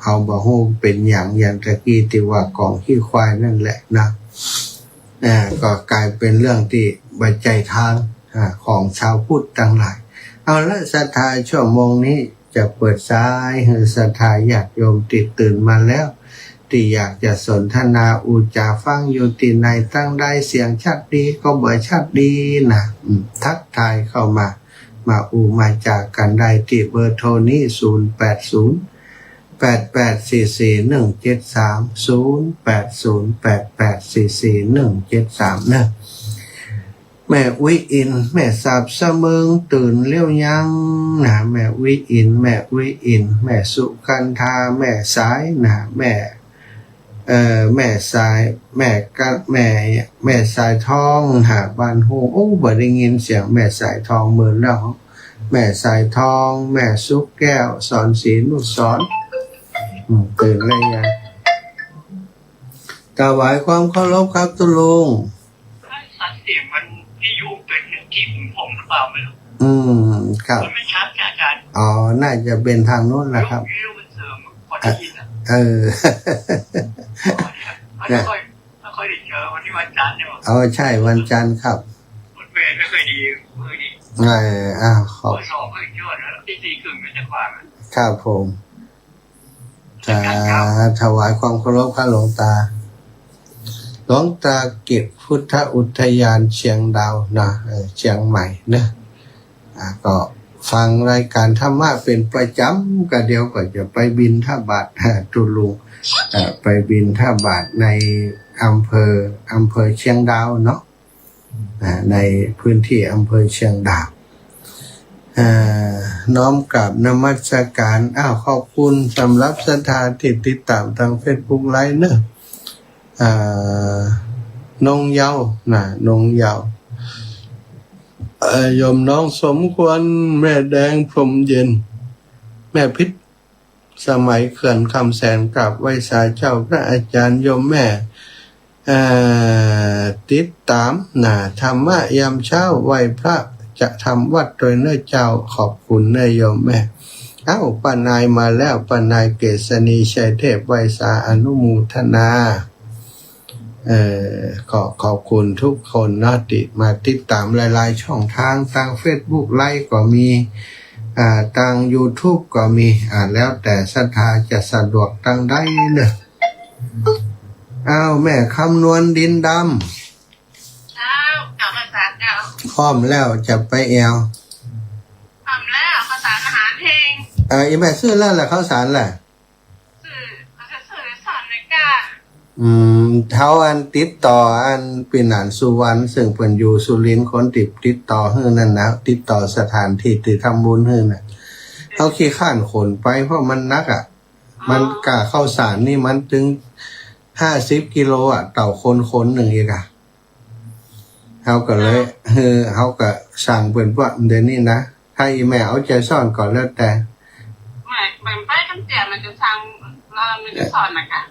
เขาบ่ฮู้เป็นอย่างตะกี้ที่ว่ากองขี้ควายนั่นแหละนะก็กลายเป็นเรื่องที่บ่ใจทางของชาวพุทธทั้งหลายเอาละศรัทธาชั่วโมงนี้จะเปิดสายให้ศรัทธาญาติโยมติดตื่นมาแล้วที่อยากจะสนทนาอุจาฟังอยู่ที่ไหนตั้งได้เสียงชัดดีก็บ่ชัดดีนะทักทายเข้ามามาจากกันได้ที่เบอร์โทรนี้080 8844 173 080 8844 173นะ แม่วิอินแม่สาบเสมิงตื่นเลี้ยวยังนะแม่วิอินแม่วิอินแม่สุกันธาแม่สายนะแม่แม่สายแม่กัแม่สายทองหาบ้านโฮโอ้บ่ได้ยินเสียงแม่สายทองเหมือนแล้วแม่สายทองแม่สุกแก้วสอนศีลนุสอนตื่นเลยไงถวายความเคารพครับตุลุงสัตว์เสียงมันที่อยู่เป็นที่ผมหรือเปล่าไม่รู้ครับมันไม่ชัดอาจารย์อ๋อน่าจะเป็นทางโน้นนะครับมันเสริมพอได้ยินไม่ค่อยได้เจอวันนี้วันจันทร์เนี่ยใช่วันจันทร์ครับวันเวรไม่เคยดีมือดีขอบสองเคยเจอแล้วที่สี่กึ่งไม่จะความครับผมถวายความเคารพพระหลวงตากิจพุทธอุทยานเชียงดาวนะเชียงใหม่นะก็ฟังรายการธรรมะเป็นประจำก็เดียวก็จะไปบิณฑบาตตุลุงไปบิณฑบาตในอำเภอเชียงดาวเนาะในพื้นที่อำเภอเชียงดาวน้อมกราบนมัสการขอบคุณสำหรับศรัทธาที่ติดตามทาง Facebook ไลฟ์เนอะนงเยาว์นงเยาว์โยมน้องสมควรแม่แดงพรมเย็นแม่พิษสมัยเขื่อนคำแสนกับไวสาเจ้าพระอาจารย์โยมแม่ติดตามธรรมะยามเช้าไหว้พระจะทำวัดโดยเนื้อเจ้าขอบคุณเนื้อโยมแม่ป้านายมาแล้วป้านายเกษณีชัยเทพไวสาอนุโมทนาขอบคุณทุกคนนะที่มาติดตามหลายๆช่องทางทาง Facebook ไลฟ์ก็มีทาง YouTube ก็มีแล้วแต่ศรัทธาจะสะดวกทางใดเนอะแม่คำนวณดินดำพร้อมแล้วจะไปแอวพร้อมแล้วข้าวสารอาหารเพลงอีแม่ซื้อแล้วแหละข้าวสารแหละซื้อสอนในกาเท้าอันติดต่ออันปีนานสุวรรณซึ่งเพิ่นอยู่สุรินทร์คนติดต่อฮื้อนั่นนะติดต่อสถานที่ที่ทำบุญฮื้อน่ะเฮาขี้ข้านขนไปเพราะมันนักมันกะข้าวสารนี่มันถึง50 กิโลต่อคนหนึ่งอีกเฮาก็เลยเฮาก็สั่งเพิ่นว่าเดี๋ยวนี้นะถ้าอีแม่เอาใจซ่อนก่อนแล้วแต่ไม่ไปกันเสียมันจะสั่งมันจะสอนนะคะ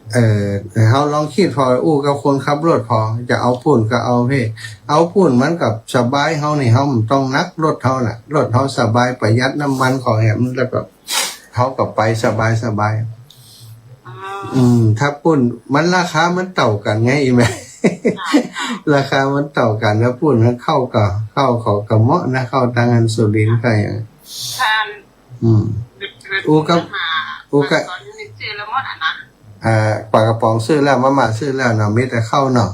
เฮาลองคิดพอกับคนขับรถพอจะเอาพุ่นก็เอาเอาพุ่นมันกับสบายเฮานี่เฮาต้องนักรถเฮาน่ะรถเฮาสบายประหยัดน้ำมันของแหมแล้วก็เฮาก็ไปสบายถ้าพุ่นมันราคามันเท่ากันไงอีแม่ราคามันเท่ากันแล้วพุ่นมันเข้ากับเหมาะนะเข้าทางอันสุรินทร์ก็อย่างกับซื้อแล้วหมดนะปลากระป๋องซื้อแล้วมะม่าซื้อแล้วเนาะมีแต่ข้าวเนาะ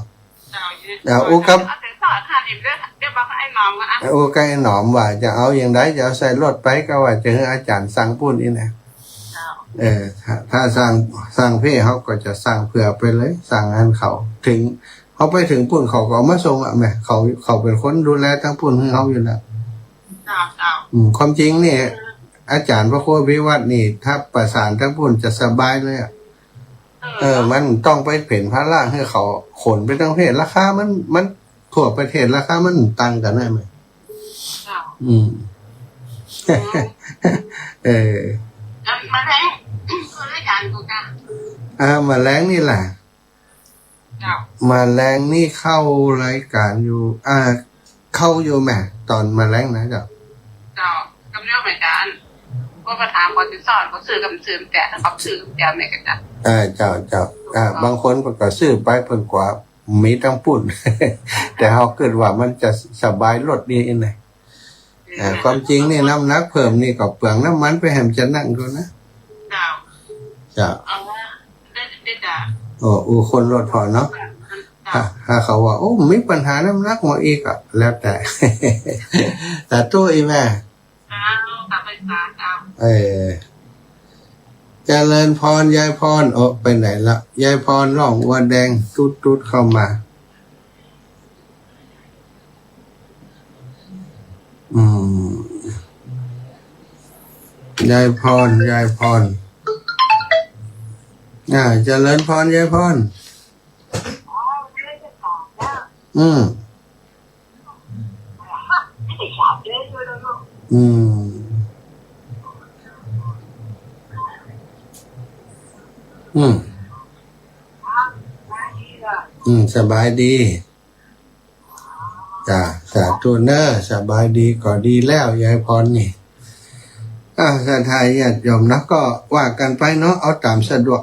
กับกับไอ้หนอมว่าจะเอาอย่างไรจะเอาใส่รถไปก็ว่าจะให้อาจารย์สั่งปุ่นนี่นะถ้าสั่งพี่เขาก็จะสั่งเผื่อไปเลยสั่งอันเขาถึงเขาไปถึงปุ่นเขาก็มาส่งแม่เขาเป็นคนดูแลทั้งปุ่นให้เขาอยู่แล้วความจริงนี่อาจารย์พระโควิวัฒน์นี่ถ้าประสานทั้งปุ่นจะสบายเลยมันต้องไปเปลี่ยนพระล่างให้เขาขนไปทั้งประเทศราคามันทั่วประเทศราคามันต่างกันได้ไหมมาแรงคนละอย่างกูจ้ะมาแรงนี่แหละมาแรงนี่เข้ารายการอยู่เข้าอยู่แม่ตอนมาแรงนะเจ้ากำเนิดเหมือนกันก็ประธานคนที่สอนเขาซื้อกับซื้อแต่ถ้าเขาซื้อแต่ไม่กันจ้ะเจ้าบางคนก็ซื้อไปเพิ่นกว่ามีทั้งปุ่นแต่เขาเกิดว่ามันจะสบายรถดีอีกหน่อยความจริงนี่น้ำหนักเพิ่มนี่ก็เปลืองน้ำมันไปแหมจะนั่งดูนะเจ้าคนรถพอเนาะถ้าเขาว่าโอ้มีปัญหาน้ำหนักมาอีกแล้วแต่ตัวอีแม่เจริญพรยายพรไปไหนละยายพรร้องวันแดงตุ๊ดเข้ามา อืมยายพรเจริญพรยายพรอืมอืมสบายดีจ้ะสาธุเนอะสบายดีก็ดีแล้วยายพรนี่ศรัทธาญาติโยมนะก็ว่ากันไปเนาะเอาตามสะดวก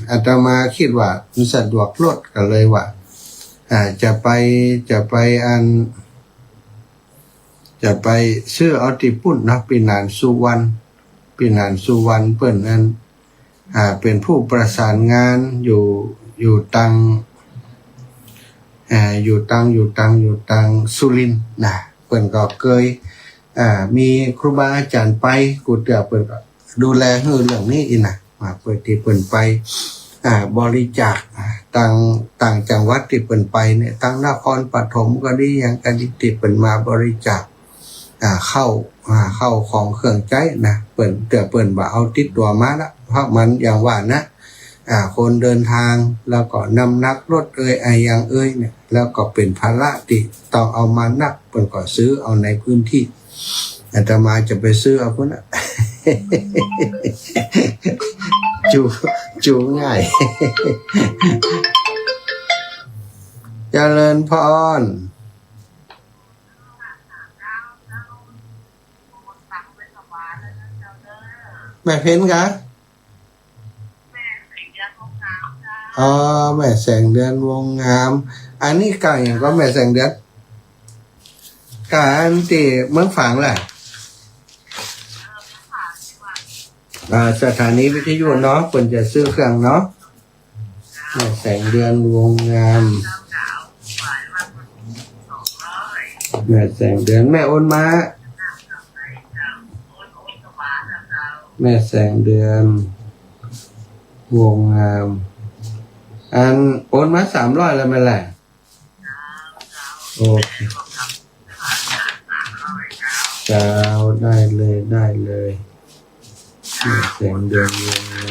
อาตมาคิดว่ามันสะดวกลดกันเลยว่าจะไปซื้อเอาติปุ่นนะปีนานสุวรรณเปิ้นนั้นเป็นผู้ประสานงานอยู่ตังสุรินทร์นะเปิ้นก็เคยมีครูบาอาจารย์ไปกูเตือเปิ้นก็ดูแลเรื่องนี้อีนะเปิดที่เปิ้นไปบริจาคต่างจังหวัดที่เปิ้นไปเนี่ยทั้งนครปฐมก็ดีอย่างกันที่เปิ้นมาบริจาคเข้าของเครื่องใจนะเปิ้นว่าเอาติดตัวมาละเพราะมันอย่างว่านะคนเดินทางแล้วก็นำนักรถอย่างเนี่ยแล้วก็เป็นภาระที่ต้องเอามานักเปิ้นก็ซื้อเอาในพื้นที่อาตมาจะไปซื้อเอาพุ่นน่ะ จูง่าย เจริญพรแม่เพ็ญกะอ๋อแม่แสงเดือนวงงามอันนี้กะอย่างก็แม่แสงเดือนกะอันที่เมืองฝางแหละสถานีวิทยุเนาะควรจะซื้อเครื่องเนาะแม่แสงเดือนวงงามแม่แสงเดือนแม่โอนมาแม่แสงเดือนวงงามอันโอนมา300แล้วไหมล่ะโอเคเจ้าได้เลยแม่แสงเดือนวงงา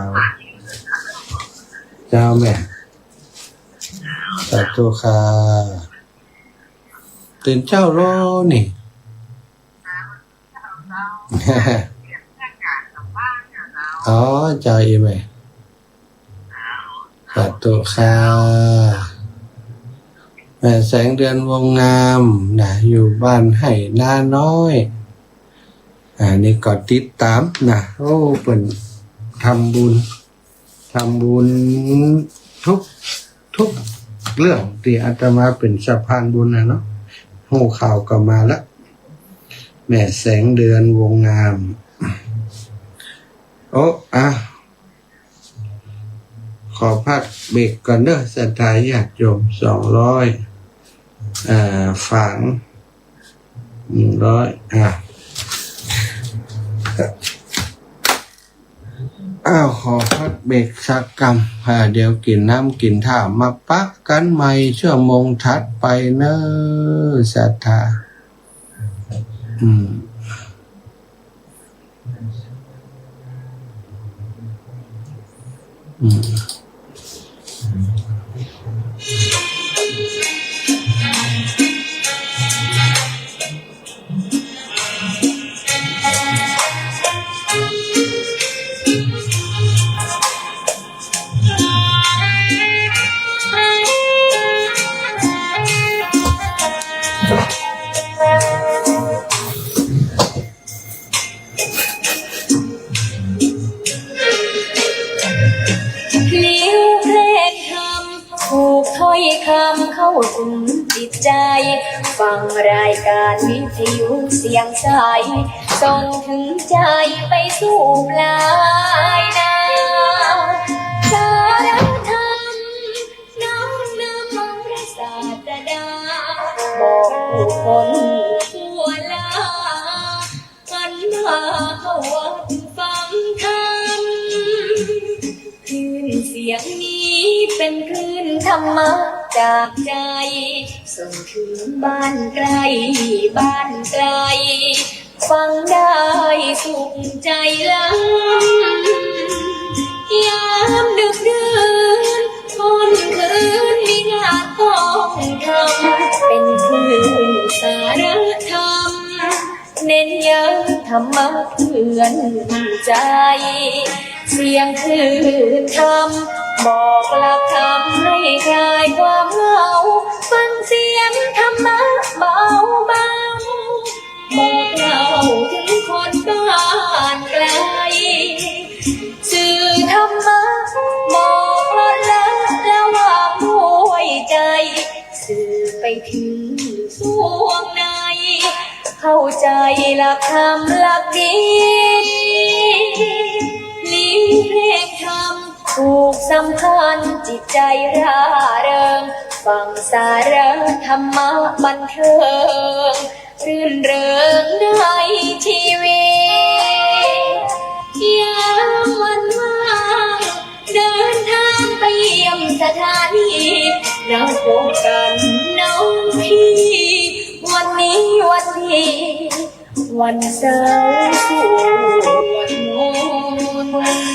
มเจ้าแม่สาธุค่ะตื่นเจ้าโลนี่ อ๋อใจไหมสาธุค่ะแม่แสงเดือนวงงามนะอยู่บ้านให้นาน้อยนี่ก็ติดตามนะโอ้เป็นทำบุญทุกเรื่องที่อาตมาเป็นสะพานบุญนะเนาะหูข่าวก็มาแล้วแม่แสงเดือนวงงามโอ้ขอพักเบรกก่อนเด้อศรัทธาญาติโยม200ฝัง100ขอพักเบรกสักกรรมเดี๋ยวกินน้ำกินท่ามาปักกันใหม่ชั่วโมงถัดไปเนอะศรัทธาถ้อยคำเข้าถึงจิตใจฟังรายการวิทยุเสียงใสส่งถึงใจไปสู่ปลายนาสารธรรมน้อมนำของพระศาสดาบอกผู้คนทั่วลากันมาเข้าวัดฟังธรรมคลื่นเสียงนี้เป็นคลื่นธรรมะ จากใจส่งถึงบ้านไกลบ้านไกลฟังได้สุขใจล้ำยามดึกดื่นคนคืนมีงานต้องทำเป็นคืนสารธรรมเน้นย้ำธรรมะเตือนใจเสียงคลื่นธรรมบอกหลักธรรมให้คลายความเหงาฟังเสียงธรรมะเบาเบาบอกเล่าถึงคนบ้านไกลสื่อธรรมะบอกละละวางด้วยใจสื่อไปถึงสวงในเข้าใจหลักธรรมหลักดีลิ้นเพลงธรรมถูกสัมพันธ์จิตใจร่าเริงฟังสาระธรรมะบันเทิงรื่นเริงในชีวิตยามวันว่างเดินทางไปเยี่ยมสถานีเราพบกันน้องพี่วันนี้วันดีวันเสาร์สวดมนต์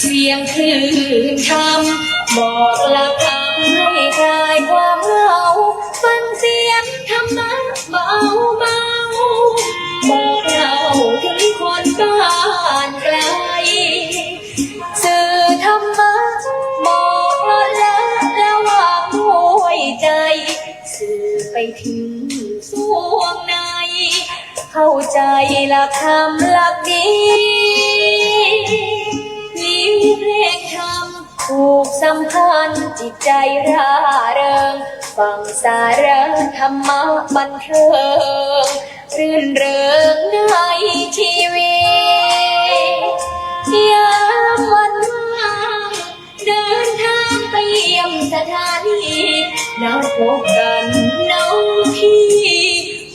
เสียงคลื่นธรรมบอกหลักธรรมให้คลายความเหงาฟังเสียงธรรมะเบาเบาบอกเล่าถึงคนบ้านไกลสื่อธรรมะบอกละละวางด้วยใจสื่อไปถึงสวงในเข้าใจหลักธรรมหลักดีลิ้นเพลงธรรมถูกสัมพันธ์จิตใจร่าเริงฟังสาระธรรมะบันเทิงรื่นเริงในชีวิตยามวันว่างเดินทางไปเยี่ยมสถานีเราพบกันน้องพี่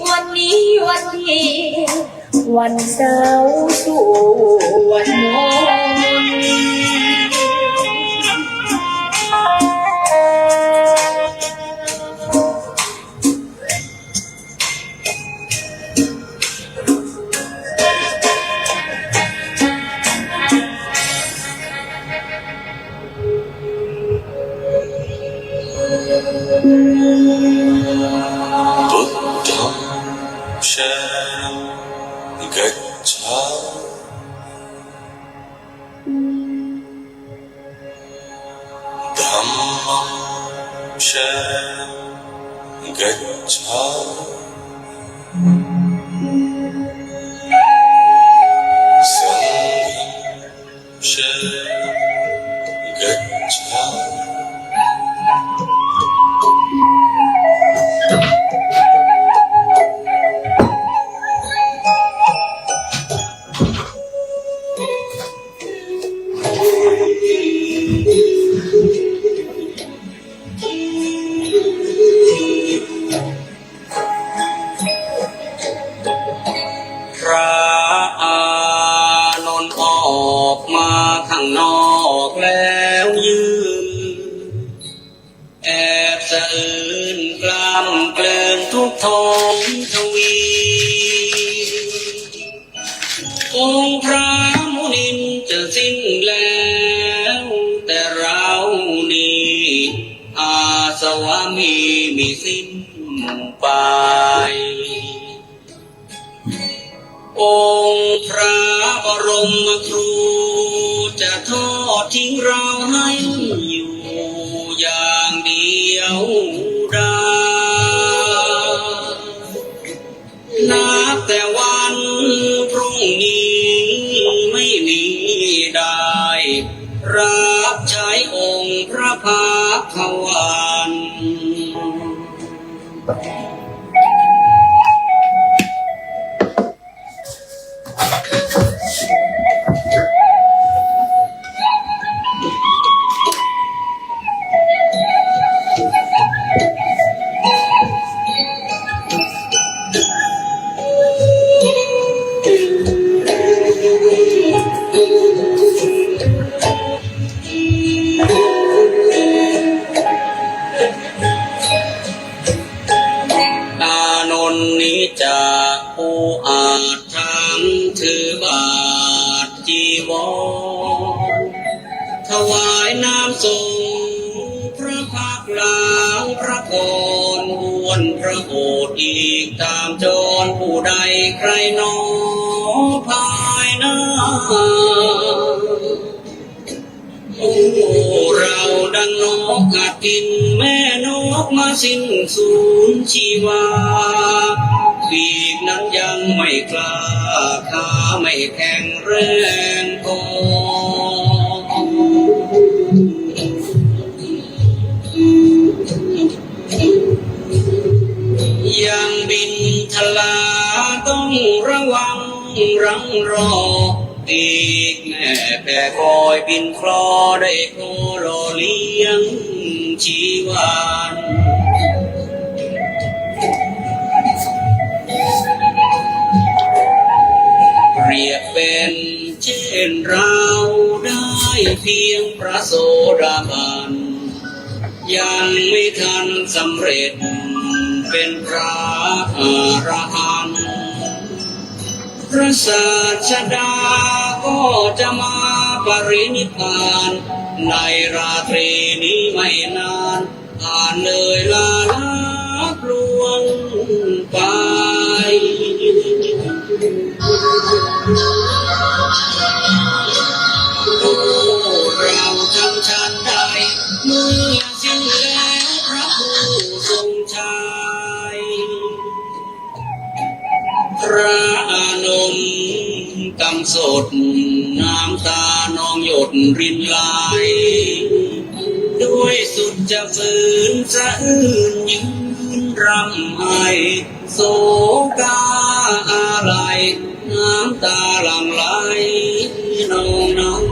วันนี้วันดีวันเสาร์สวดมนต์บุตตังชरणं गच्छामि धम्मं शरणं गच्छामि संघं शरणं गच्छामिพระอานนท์ออกมาข้างนอกแล้วยืนแอบสะอื้นกล้ำเกลื่อนทุกท้องทวีองค์พระมุนินจะสิ้นแล้วแต่เรานี่อาสวะมีสิ้นไปองค์พระบรมครูจะทอดทิ้งเราให้อยู่อย่างเดียวดายนับแต่วันพรุ่งนี้ไม่มีได้รับใช้องค์พระภาควัน ผู้อาจทั้งถือบาทจีวรถวายน้ำทรงพระพักตร์หลังพระโกนบวนพระโอษฐ์อีกตามจรผู้ใดใครหนอภายหน้าโอ้เราดังนกอาจกินแม่นกมาสิ้นสูญชีวาปีกนั้นยังไม่กล้าขาไม่แข็งแรงพอยังบินทลาต้องระวังรังรอปีกแม่แผ่คอยบินคลอได้โคโลเลี้ยงชีวานเปรียบเป็นเช่นเราได้เพียงพระโสดาบันยังไม่ทันสำเร็จเป็นพระอรหันต์พระศาสดาก็จะมาปรินิพพานในราตรีนี้ไม่นานผ่านเลยลาลับลวงไปโอ้เราทำชันใดเมื่อสิ้นแล้วพระผู้ทรงชัยพระอานนท์กำสดน้ำตานองหยดรินไหลด้วยสุดจะฝืนสะอื้นยืนรำไห้โศกาอะไรน้ำตาหลั่งไหลนองน้อง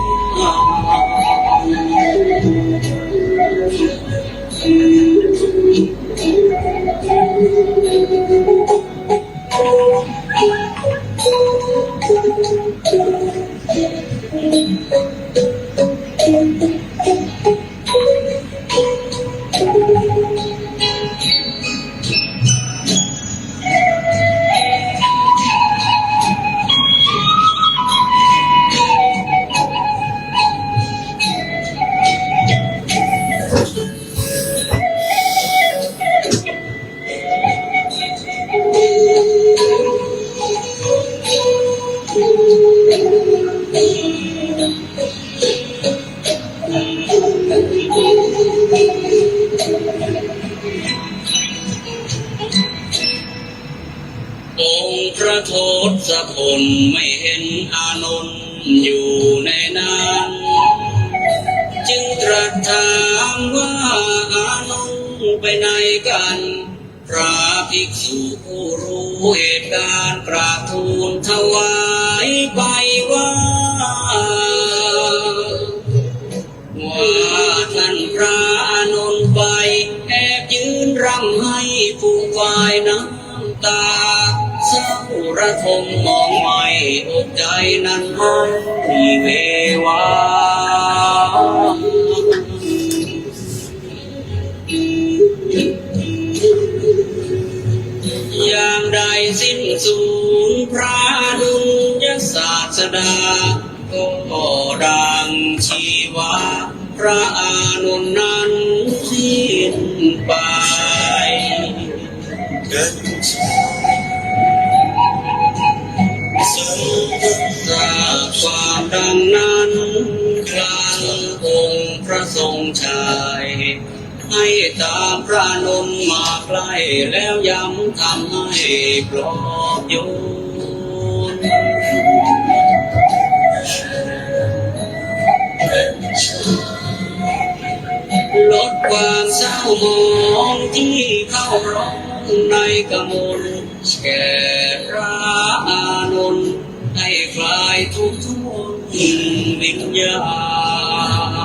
พระโทศพลไม่เห็นอานนท์อยู่ในนั้นจึงตรัสถามว่าอานนท์ไปไหนกันพระภิกษุผู้รู้เหตุการณ์กราบทูลถวายไปว่าท่านพระอานนท์ไปแอบยืนรำให้ผู้ฝ่ายน้ำตาเศร้าระทมมองไม่อกใจนั้นให้เววายามใดสิ้นสูญพระดุลยศาสดาก็ดังชีวาพระอานนท์นั้นสิ้นไปทราบความดังนั้นครั้งองค์พระทรงชัยให้ตามพระนนท์มาใกล้แล้วย้ำทำให้ปลอบโยนลดความเศร้าหมองที่เข้าร้องในกมลแก่พระอานนท์ให้คลายทุกข์ทนวิญญาณ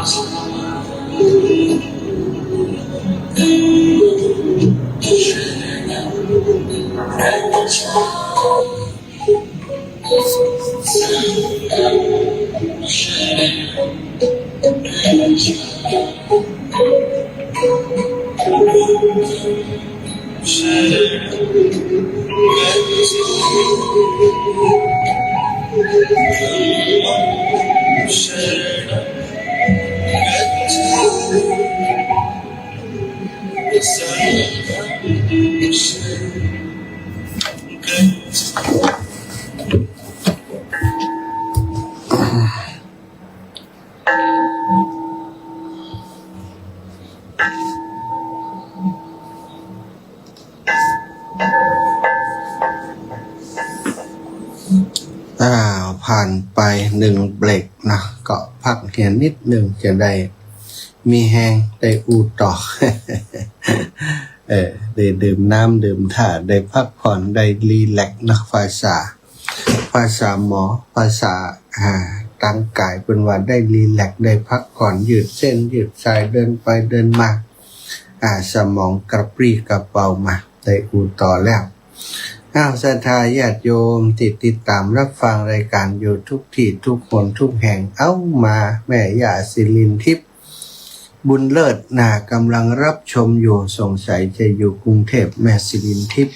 ผ่านไป1เบรกนะก็พักเหียนนิดหนึ่งจะได้มีแฮงได้อูต่อ ได้ดื่มน้ำดื่มท่าได้พักผ่อนได้รีแลกซ์นะภาษาหมอภาษาร่างกายเป็นว่าได้รีแลกซ์ได้พักผ่อนยืดเส้นยืดสายเดินไปเดินมาสมองกระปรี้กระเป๋ามาได้อูต่อแล้วศรัทธาญาติโยมติดตามรับฟังรายการอยู่ทุกที่ทุกคนทุกแห่งมาแม่ย่าศิรินทิพย์บุญเลิศกำลังรับชมอยู่สงสัยจะอยู่กรุงเทพแม่ศิรินทิพย์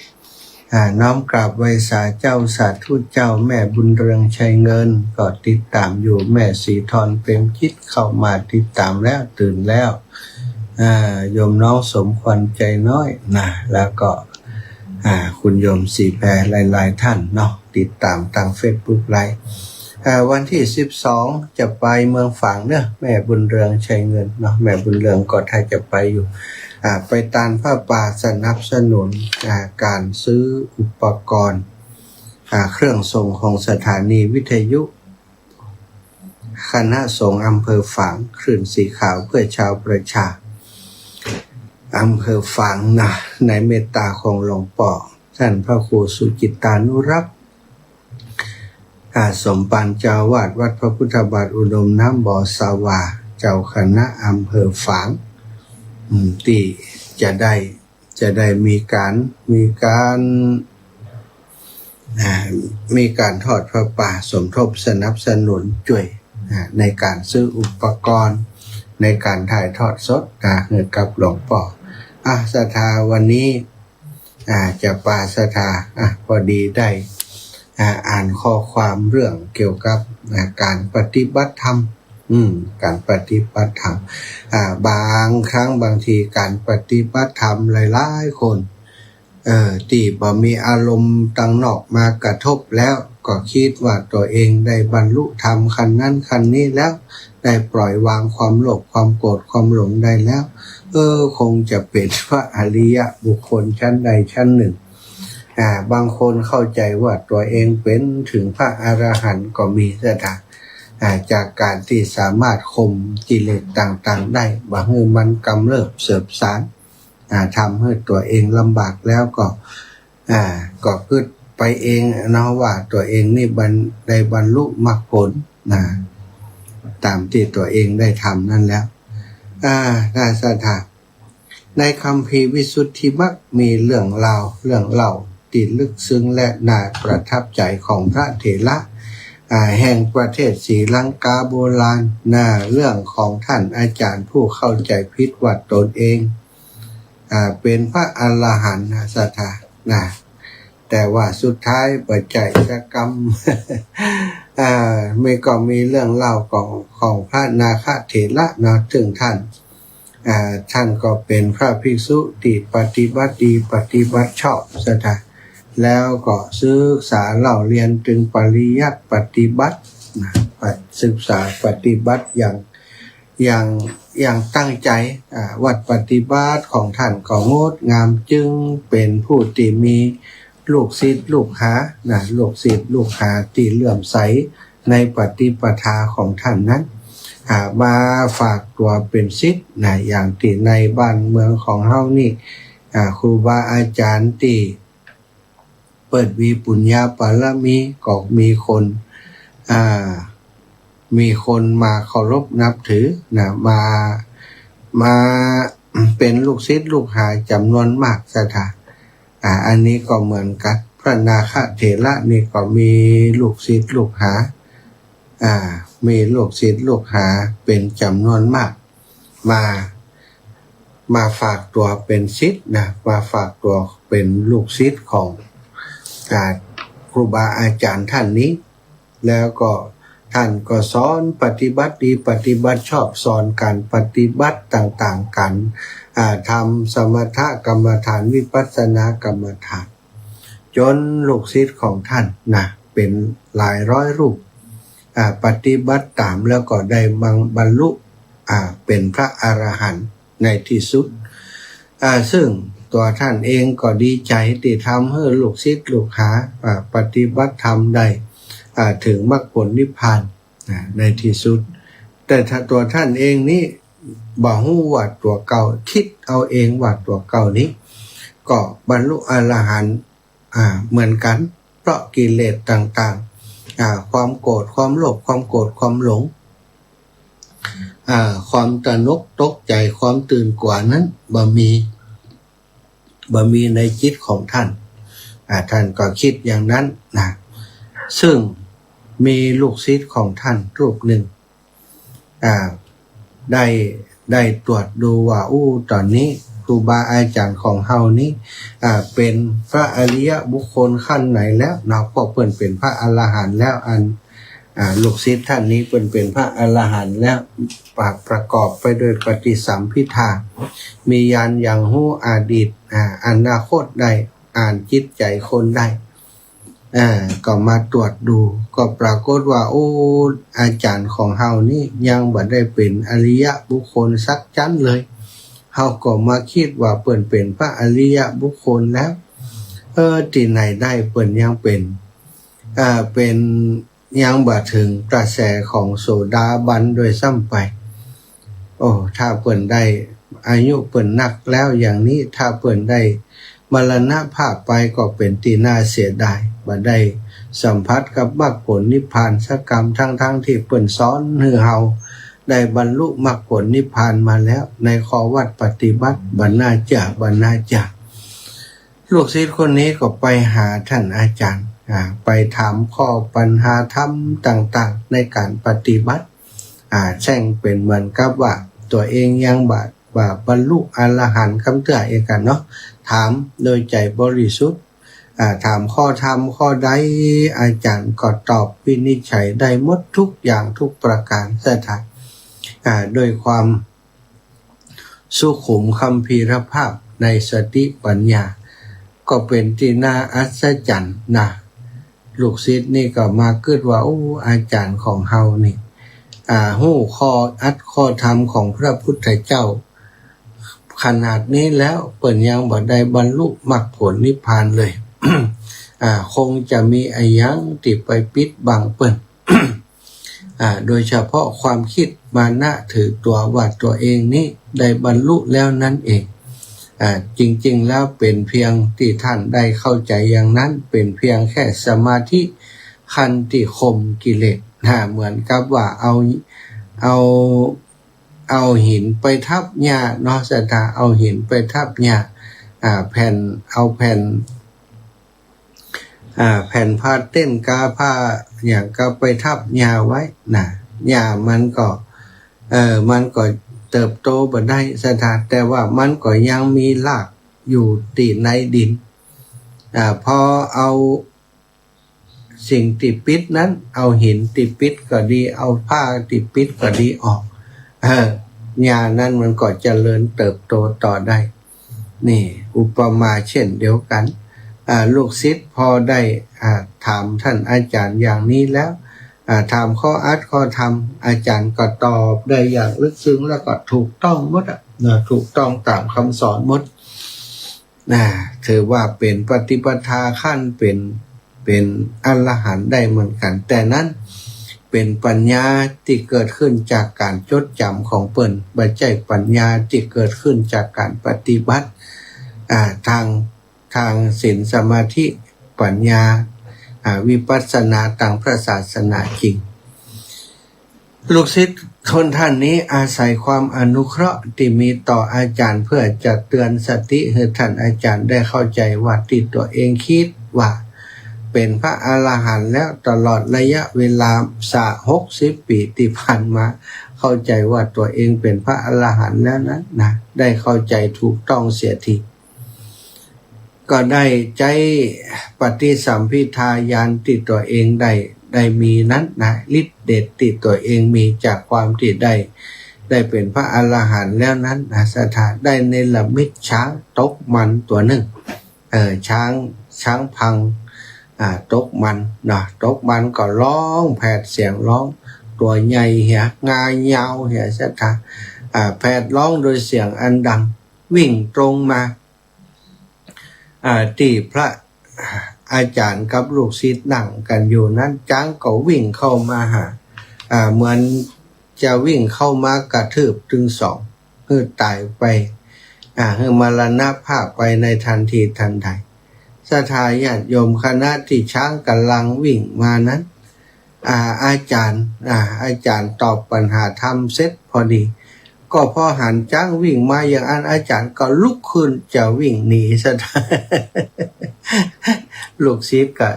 น้อมกราบไหว้สาเจ้าสาธุเจ้าแม่บุญเรืองชัยเงินก็ติดตามอยู่แม่ศรีธรเปรมคิดเข้ามาติดตามแล้วตื่นแล้วโยมน้องสมควรใจน้อยแล้วก็คุณโยมสีแพรหลายๆท่านเนาะติดตามทาง Facebook ไลฟ์วันที่12จะไปเมืองฝางเนอะแม่บุญเรืองชัยเงินเนาะแม่บุญเรืองก็ถ้าจะไปอยู่ไปตานผ้าป่าสนับสนุนการซื้ออุปกรณ์เครื่องส่งของสถานีวิทยุคณะสงฆ์อำเภอฝางคลื่นสีขาวเพื่อชาวประชาอำเภอฝางในเมตตาของหลวงพ่อท่านพระครูสุจิตานุรักษ์สมปันเจ้าวาดวัดพระพุทธบาทอุดมน้ำบ่อสาวาเจ้าคณะอำเภอฝางที่จะได้มีการทอดพระป่าสมทบสนับสนุนช่วยในการซื้ออุปกรณ์ในการถ่ายทอดสดให้กับหลวงพ่อศรัทธาวันนี้จะปาศรัทธาพอดีได้อ่านข้อความเรื่องเกี่ยวกับการปฏิบัติธรรมการปฏิบัติธรรมบางครั้งบางทีการปฏิบัติธรรมหลายๆคนที่บ่มีอารมณ์ต่างนอกมากระทบแล้วก็คิดว่าตัวเองได้บรรลุธรรมขั้นนั้นขั้นนี้แล้วได้ปล่อยวางความโลภความโกรธความหลงได้แล้วคงจะเป็นพระอริยบุคคลชั้นใดชั้นหนึ่งบางคนเข้าใจว่าตัวเองเป็นถึงพระอรหันต์ก็มีศรัทธาจากการที่สามารถข่มกิเลสต่างๆได้บ่ให้มันกำเริบเสบสารทำให้ตัวเองลำบากแล้วก็พึดไปเองเนาะว่าตัวเองนี่ได้บรรลุมรรคผลตามที่ตัวเองได้ทำนั่นแล้วน่าศรัทธาในคัมภีร์วิสุทธิมรรคมีเรื่องเล่าที่ลึกซึ้งและน่าประทับใจของพระเถระแห่งประเทศศรีลังกาโบราณเรื่องของท่านอาจารย์ผู้เข้าใจผิดว่าตนเองเป็นพระอรหันต์ศรัทธาแต่ว่าสุดท้ายปัจจัยกรรมไม่ก็มีเรื่องเล่าของพระนาคเถระถึงท่านก็เป็นพระภิกษุที่ปฏิบัติดีปฏิบัติชอบศรัทธาแล้วก็ศึกษาเล่าเรียนถึงปริยัติปฏิบัติศึกษาปฏิบัติอย่างตั้งใจวัดปฏิบัติของท่านก็งดงามจึงเป็นผู้ที่มีลูกศิษย์ลูกหาลูกศิษย์ลูกหาที่เลื่อมใสในปฏิปทาของท่านนั้นมาฝากตัวเป็นศิษย์อย่างที่ในบ้านเมืองของเฮานี่ครูบาอาจารย์ที่เปิดวีปุญญาปารมีก็มีคนมาเคารพนับถือมาเป็นลูกศิษย์ลูกหาจำนวนมากศรัทธาอันนี้ก็เหมือนกันพระนาคเถระนี่ก็มีลูกศิษย์ลูกหามีลูกศิษย์ลูกหาเป็นจำนวนมากมาฝากตัวเป็นศิษย์มาฝากตัวเป็นลูกศิษย์ของครูบาอาจารย์ท่านนี้ แล้วก็ท่านก็สอนปฏิบัติดีปฏิบัติชอบสอนการปฏิบัติต่างๆกันทำสมถกรรมฐานวิปัสสนากรรมฐานจนลูกศิษย์ของท่านนะเป็นหลายร้อยรูปปฏิบัติตามแล้วก็ได้บรรลุเป็นพระอรหันต์ในที่สุดซึ่งตัวท่านเองก็ดีใจที่ทำให้ลูกศิษย์ลูกหาปฏิบัติธรรมได้ถึงมรรคผลนิพพานในที่สุดแต่ถ้าตัวท่านเองนี่บอกว่าตัวเก่าคิดเอาเองว่าตัวเก่านี้ก็บรรลุอรหันต์เหมือนกันเพราะกิเลสต่างๆความโกรธความโลภความโกรธความหลงความตระหนกตกใจความตื่นกว่านั้นบ่มีในจิตของท่านท่านก็คิดอย่างนั้นนะซึ่งมีลูกศิษย์ของท่านรูปหนึ่งได้ตรวจดูว่าตอนนี้ครูบาอาจารย์ของเฮานี้เป็นพระอริยบุคคลขั้นไหนแล้วเนาะพอเพิ่นเป็นพระอรหันต์แล้วลูกศิษย์ท่านนี้เป็นพระอรหันต์แล้วประกอบไปด้วยปฏิสัมภิทามีญาณอย่างรู้อดีตอนาคตได้อ่านจิตใจคนได้ก็มาตรวจดูก็ปรากฏว่าอาจารย์ของเฮานี่ยังบ่ได้เป็นอริยบุคคลสักชั้นเลยเฮาก็มาคิดว่าเปิ้นเป็นพระอริยบุคคลแล้วที่ไหนได้เปิ้นยังเป็นยังบ่ถึงกระแสของโสดาบันโดยซ้ำไปถ้าเปิ้นได้อายุเปิ้นนักแล้วอย่างนี้ถ้าเปิ้นได้มรณภาพไปก็เป็นที่น่าเสียดายบ่ได้สัมผัสกับมรรคผลนิพพานสักกรรมทั้งที่เปิ้นสอนให้เฮาได้บรรลุมรรคผลนิพพานมาแล้วในข้อวัดปฏิบัติบรรณาจากลูกศิษย์คนนี้ก็ไปหาท่านอาจารย์ไปถามข้อปัญหาธรรมต่างๆในการปฏิบัติแช่งเป็นเหมือนกับว่าตัวเองยังบรรลุอรหันต์คำเตือนเองกันเนาะถามโดยใจบริสุทธิ์ถามข้อธรรมข้อใดอาจารย์ก็ตอบวินิจฉัยได้หมดทุกอย่างทุกประการสถานโดยความสุขุมคัมภีรภาพในสติปัญญาก็เป็นที่น่าอัศจรรย์นะลูกศิษย์นี่ก็มาเกิดว่าอาจารย์ของเฮานี่หู้ข้อธรรมของพระพุทธเจ้าขนาดนี้แล้วเปิ้นยังบ่ได้บรรลุมรรคผลนิพพานเลย คงจะมีอะไรยังติดไปปิดบังเปิ้น โดยเฉพาะความคิดมานะถือตัวว่าตัวเองนี้ได้บรรลุแล้วนั่นเองจริงๆแล้วเป็นเพียงที่ท่านได้เข้าใจอย่างนั้นเป็นเพียงแค่สมาธิขั้นที่ข่มกิเลสเหมือนกับว่าเอาหินไปทับหญ้าเนาะสถาเอาหินไปทับหญ้าแผ่นผ้าเต้นกาผ้าอย่างก็ไปทับหญ้าไว้หญ้ามันก็เติบโตบ่ได้สถาแต่ว่ามันก็ยังมีรากอยู่ที่ในดินพอเอาสิ่งติดปิดนั้นเอาหินติดปิดก็ดีเอาผ้าติดปิดก็ดีออกหญ้านั้นมันก็เจริญเติบโตต่อได้นี่อุปมาเช่นเดียวกันลูกศิษย์พอได้ถามท่านอาจารย์อย่างนี้แล้วถามข้อธรรมอาจารย์ก็ตอบได้อย่างลึกซึ้งแล้วก็ถูกต้องหมดถูกต้องตามคำสอนหมดถือว่าเป็นปฏิปทาขั้นเป็นอรหันต์ได้เหมือนกันแต่นั้นเป็นปัญญาที่เกิดขึ้นจากการจดจำของเปิ้นบ่ใช่ปัญญาที่เกิดขึ้นจากการปฏิบัติทางศีลสมาธิปัญญาวิปัสสนาทางพระศาสนาจริงลูกศิษย์คนท่านนี้อาศัยความอนุเคราะห์ที่มีต่ออาจารย์เพื่อจะเตือนสติให้ท่านอาจารย์ได้เข้าใจว่าที่ตัวเองคิดว่าเป็นพระอรหันต์แล้วตลอดระยะเวลา60 ปีที่ผ่านมาเข้าใจว่าตัวเองเป็นพระอรหันต์แล้วนะได้เข้าใจถูกต้องเสียทีก็ได้ใจปฏิสัมภิทาญาณที่ตัวเอง ได้มีนั้นนะฤทธิ์เดชที่ตัวเองมีจากความที่ได้เป็นพระอรหันต์แล้วนั้นนะสถานได้เนรมิตช้างตกมันตัวหนึ่งช้างพังตกมันนะตกมันก็ร้องแผดเสียงร้องตัวใหญ่เหี่ยงายาวเหี่ยสถานแผดร้องโดยเสียงอันดังวิ่งตรงมาที่พระอาจารย์กับลูกศิษย์นั่งกันอยู่นั้นช้างก็วิ่งเข้ามาหาเหมือนจะวิ่งเข้ามากระทืบถึงสองคือตายไปคือมรณภาพไปในทันทีทันใดศรัทธาญาติโยมคณะที่ช้างกำลังวิ่งมานั้นอาจารย์ตอบปัญหาธรรมเสร็จพอดีก็พอหันช้างวิ่งมาอย่างอันอาจารย์ก็ลุกขึ้นจะวิ่งหนีศรัทธาลูกศิษย์ก็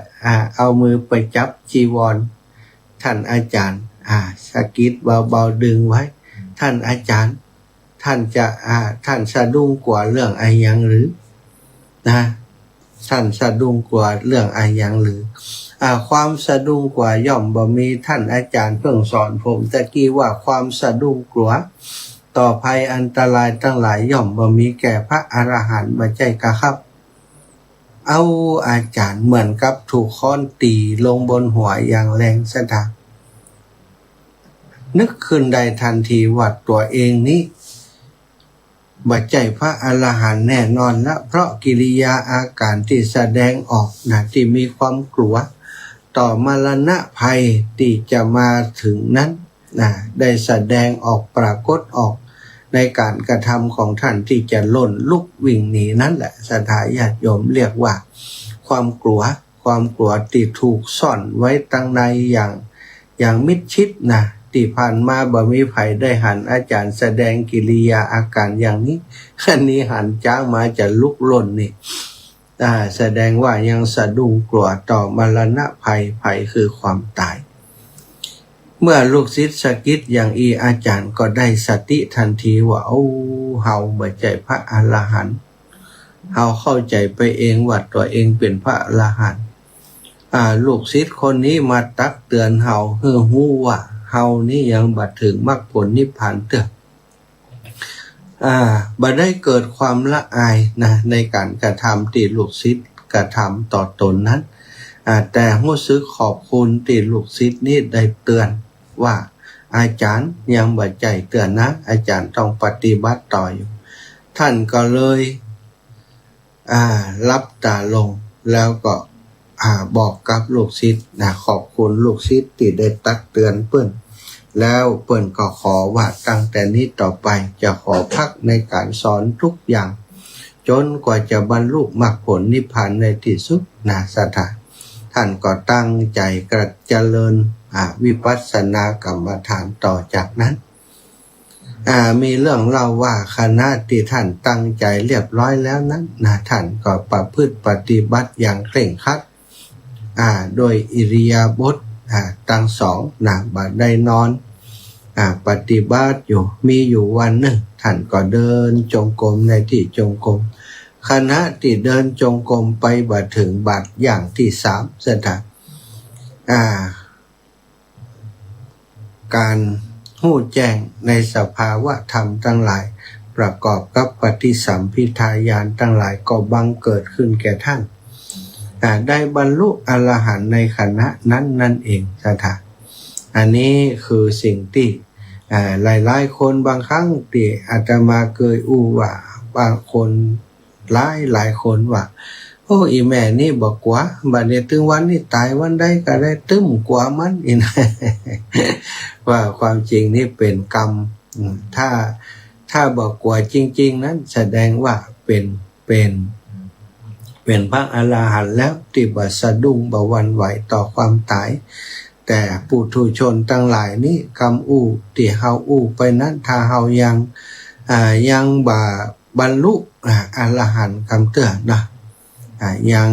เอามือไปจับจีวรท่านอาจารย์สะกิดเบาๆดึงไว้ท่านอาจารย์ท่านสะดุ้งกว่าเรื่องอะไรยังหรือนะท่านสะดุ้งกว่าเรื่องอะไรยังหรือความสะดุ้งกว่าย่อมบ่มีท่านอาจารย์เพิ่งสอนผมตะกี้ว่าความสะดุ้งกลัวต่อภัยอันตรายทั้งหลายย่อมบ่มีแก่พระอรหันต์มาใจกะครับเอาอาจารย์เหมือนกับถูกค้อนตีลงบนหัวอย่างแรงสะดักนึกขึ้นได้ทันทีว่าตัวเองนี้บัจใจพระอรหันต์แน่นอนละเพราะกิริยาอาการที่แสดงออกนะที่มีความกลัวต่อมรณะภัยที่จะมาถึงนั้นนะได้แสดงออกปรากฏออกในการกระทำของท่านที่จะล่นลุกวิ่งหนีนั่นแหละศรัทธาญาติโยมเรียกว่าความกลัวที่ถูกซ่อนไว้ตั้งในอย่างมิดชิดนะที่ผ่านมาบ่มีไผได้หันอาจารย์แสดงกิริยาอาการอย่างนี้อันนี้หันจ้างมาจะลุกล่นนี่แสดงว่ายังสะดุ้งกลัวต่อมรณะภัยคือความตายเมื่อลูกศิษย์สะกิดอย่างอาจารย์ก็ได้สติทันทีว่าเฮาบ่ใจพระอรหันต์เฮาเข้าใจไปเองว่าตัวเองเป็นพระอรหันต์ลูกศิษย์คนนี้มาตักเตือนเฮาให้ฮู้ว่าเฮานี่ยังบ่ถึงมรรคผลนิพพานเด้อบ่ได้เกิดความละอายนะในการกระทำที่ลูกศิษย์กระทำต่อตนนั้นแต่รู้สึกขอบคุณที่ลูกศิษย์นี้ได้เตือนว่าอาจารย์ยังบ่ใจเตือนนะอาจารย์ต้องปฏิบัติต่ออยู่ท่านก็เลยรับตาลงแล้วก็บอกกับลูกศิษย์นะขอบคุณลูกศิษย์ที่ได้ตักเตือนเปิ้นแล้วเปิ้นก็ขอว่าตั้งแต่นี้ต่อไปจะขอพักในการสอนทุกอย่างจนกว่าจะบรรลุมรรคผลนิพพานในที่สุดนะศรัทธาท่านก็ตั้งใจกระเจริญวิปัสสนากรรมฐานต่อจากนั้นมีเรื่องเล่าว่าคณะที่ท่านตั้งใจเรียบร้อยแล้วนั้นนะท่านก็ประพฤติปฏิบัติอย่างเคร่งครัดโดยอิริยาบถทั้งสองบัดได้นอนปฏิบัติมีอยู่วันหนึ่งท่านก็เดินจงกรมในที่จงกรมขณะที่เดินจงกรมไปบัดถึงบัดอย่างที่สามสถานการหู้แจ้งในสภาวะธรรมทั้งหลายประกอบกับปฏิสัมภิทาญาณทั้งหลายก็บังเกิดขึ้นแก่ท่านได้บรรลุอรหันต์ในขณะนั้นนั่นเองสถานอันนี้คือสิ่งที่หลายๆคนบางครั้งที่อาตมาเคยว่าบางคนหลายคนว่าอีแม่นี่บอกกว่าบัดนี้ถึงวันนี้ตายวันใดก็ได้ตึ้มกว่ามันอีกว่าความจริงนี่เป็นกรรมถ้าบอกกว่าจริงๆนั้นแสดงว่าเป็นพระอรหันต์แล้วที่บ่สะดุ้งบ่หวั่นไหวต่อความตายแต่ปุถุชนทั้งหลายนี้คำที่เฮาไปนั้นถ้าเฮายังบ่บรรลุอรหันต์คำเตือนนะยัง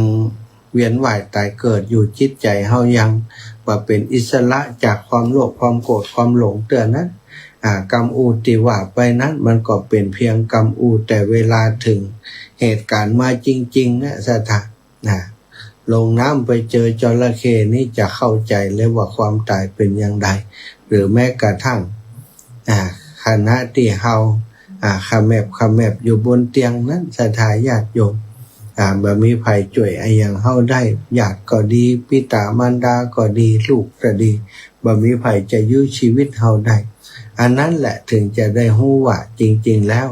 เวียนว่ายตายเกิดอยู่จิตใจเฮายังบ่เป็นอิสระจากความโลภความโกรธความหลงเตือนนั้นกรรมที่ว่าไปนั้นมันก็เป็นเพียงกรรมแต่เวลาถึงเหตุการณ์มาจริงๆนะสถาน ลงน้ำไปเจอจระเข้นี่จะเข้าใจเลยว่าความตายเป็นอย่างไรหรือแม้กระทั่งคณะที่เฮาขะแมบอยู่บนเตียงนั้นศรัทธาญาติโยมบ่มีไผช่วยอย่างเฮาได้ญาติก็ดีปิตามารดาก็ดีลูกก็ดีบ่มีไผจะยื้อชีวิตเฮาได้อันนั้นแหละถึงจะได้ฮู้ว่าจริงๆแล้ว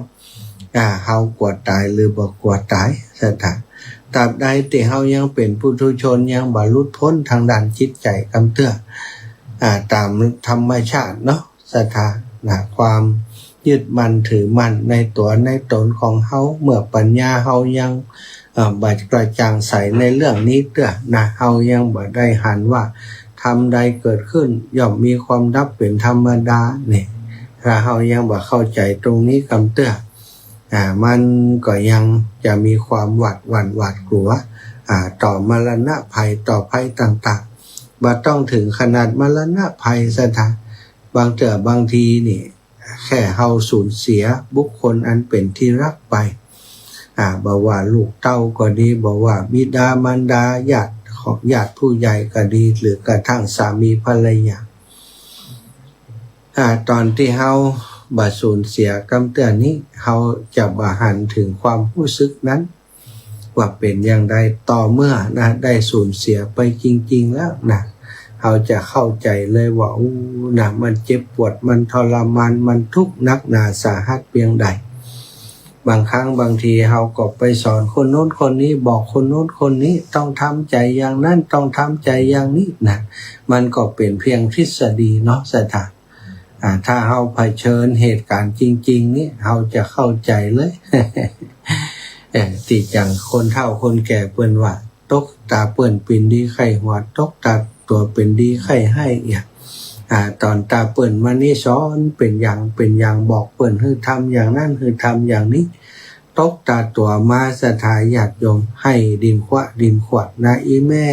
เฮากลัวตายหรือบ่กลัวตายศรัทธาตราบใดที่เฮายังเป็นปุถุชนยังบ่หลุดพ้นทางด้านจิตใจกำเตื้อตามธรรมชาติเนาะศรัทธาความยึดมั่นถือมั่นในตัวในตนของเฮาเมื่อปัญญาเฮายังบ่กระจ่างใสในเรื่องนี้เตื้อเฮายังบ่ได้หันว่าทำใดเกิดขึ้นย่อมมีความดับเป็นธรรมดาเนี่ยถ้าเฮายังบ่เข้าใจตรงนี้กำเตื้อมันก็ยังจะมีความหวาดกลัวต่อมรณะภัยต่อภัยต่างๆบ่ต้องถึงขนาดมรณะภัยซะท่าบางทีนี่แค่เฮาสูญเสียบุคคลอันเป็นที่รักไปบ่ว่าลูกเต้าก็ดีบ่ว่าบิดามารดาญาติผู้ใหญ่ก็ดีหรือกระทั่งสามีภรรยาตอนที่เฮาบ่สูญเสียกำเตือนนี้เฮาจะบ่หันถึงความรู้สึกนั้นว่าเป็นอย่างไรต่อเมื่อได้สูญเสียไปจริงๆแล้วเฮาจะเข้าใจเลยว่ามันเจ็บปวดมันทรมานมันทุกข์นักหนาสาหัสเพียงใดบางครั้งบางทีเฮาก็ไปสอนคนโน้นคนนี้บอกคนโน้นคนนี้ต้องทำใจอย่างนั้นต้องทำใจอย่างนี้มันก็เป็นเพียงทฤษฎีเนาะศรัทธาถ้าเฮาเผชิญเหตุการณ์จริงๆนี่เฮาจะเข้าใจเลย ที่จังคนเฒ่าคนแก่เปิ้นว่าตกตาเปิ้นเป็นดีไข้หัวตกตาตัวเป็นดีไข้ให้ตอนตาเปิ้นมานี่สอนเป็นอย่างบอกเปิ้นให้ทำอย่างนั้นให้ทำอย่างนี้ตกตาตัวมาสถาญาติโยมให้ดินขวดนะอีแม่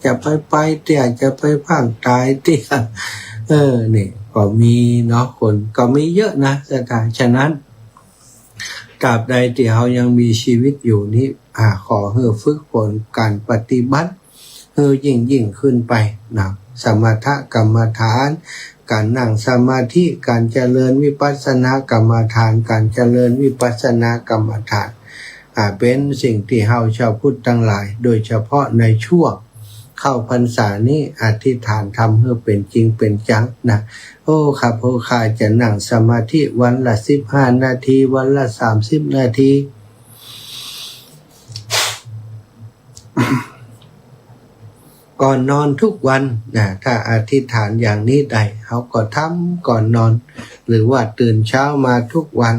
จะไปเตี้ยจะไปพังตายเตี้ยนี่ก็มีเนาะคนก็มีเยอะนะสถานฉะนั้นตราบใดที่เรายังมีชีวิตอยู่นี้ขอให้ฝึกฝนการปฏิบัติให้ยิ่งขึ้นไปนะสมถกรรมฐานการนั่งสมาธิการเจริญวิปัสสนากรรมฐานการเจริญวิปัสสนากรรมฐานเป็นสิ่งที่เราชาวพุทธทั้งหลายโดยเฉพาะในช่วงเข้าพรรษานี้อธิษฐานทำให้เป็นจริงเป็นจังข้าพเจ้าจะนั่งสมาธิวันละ15 นาทีวันละ30 นาที ก่อนนอนทุกวันถ้าอธิษฐานอย่างนี้ได้เขาก็ทำก่อนนอนหรือว่าตื่นเช้ามาทุกวัน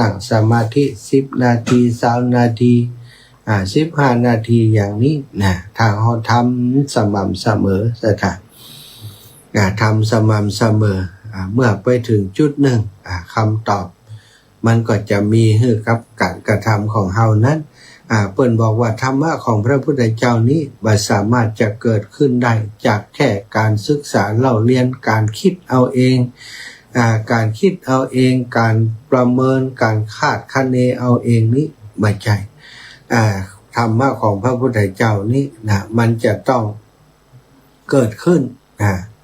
นั่งสมาธิ10 นาที20 นาที15 นาทีอย่างนี้ถ้าเราทำสม่ำเสมอทำสม่ำเสมอเมื่อไปถึงจุดหนึ่งคำตอบมันก็จะมีให้กับการกระทำของเรานั้นเปิ้นบอกว่าธรรมะของพระพุทธเจ้านี้บ่สามารถจะเกิดขึ้นได้จากแค่การศึกษาเล่าเรียนการคิดเอาเองการคิดเอาเองการประเมินการคาดคะเนเอาเองนี้ไม่ใช่ธรรมะของพระพุทธเจ้านี้มันจะต้องเกิดขึ้น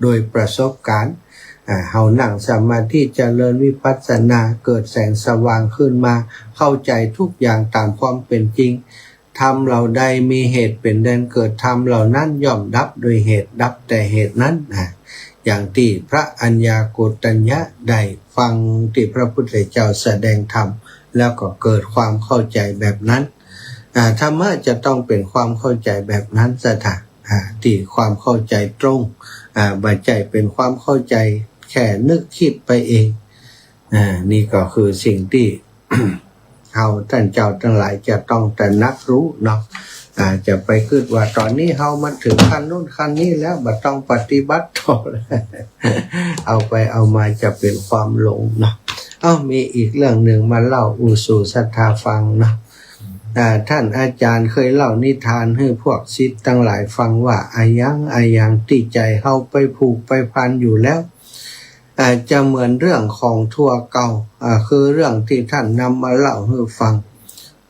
โดยประสบการณ์เฮานั่งสมาธิเจริญวิปัสสนาเกิดแสงสว่างขึ้นมาเข้าใจทุกอย่างตามความเป็นจริงธรรมเราใดมีเหตุเป็นแดนเกิดธรรมเหล่านั้นย่อมดับโดยเหตุดับแต่เหตุนั้นอย่างที่พระอัญญาโกณฑัญญะได้ฟังที่พระพุทธเจ้าแสดงธรรมแล้วก็เกิดความเข้าใจแบบนั้นธรรมะจะต้องเป็นความเข้าใจแบบนั้นซะที่ความเข้าใจตรงบ่ใช่เป็นความเข้าใจแค่นึกคิดไปเองนี่ก็คือสิ่งที่ เราท่านเจ้าทั้งหลายจะต้องตระหนักรู้เนาะจะไปคิดว่าตอนนี้เรามาถึงขั้นนู้นขั้นนี้แล้วบ่ต้องปฏิบัติต่อ เอาไปเอามาจะเป็นความหลงเนาะมีอีกเรื่องหนึ่งมาเล่าสู่ศรัทธาฟังเนาะท่านอาจารย์เคยเล่านิทานให้พวกศิษย์ทั้งหลายฟังว่าอายังที่ใจเฮาไปผูกไปพันอยู่แล้วจะเหมือนเรื่องของทั่วเก่าคือเรื่องที่ท่านนำมาเล่าให้ฟัง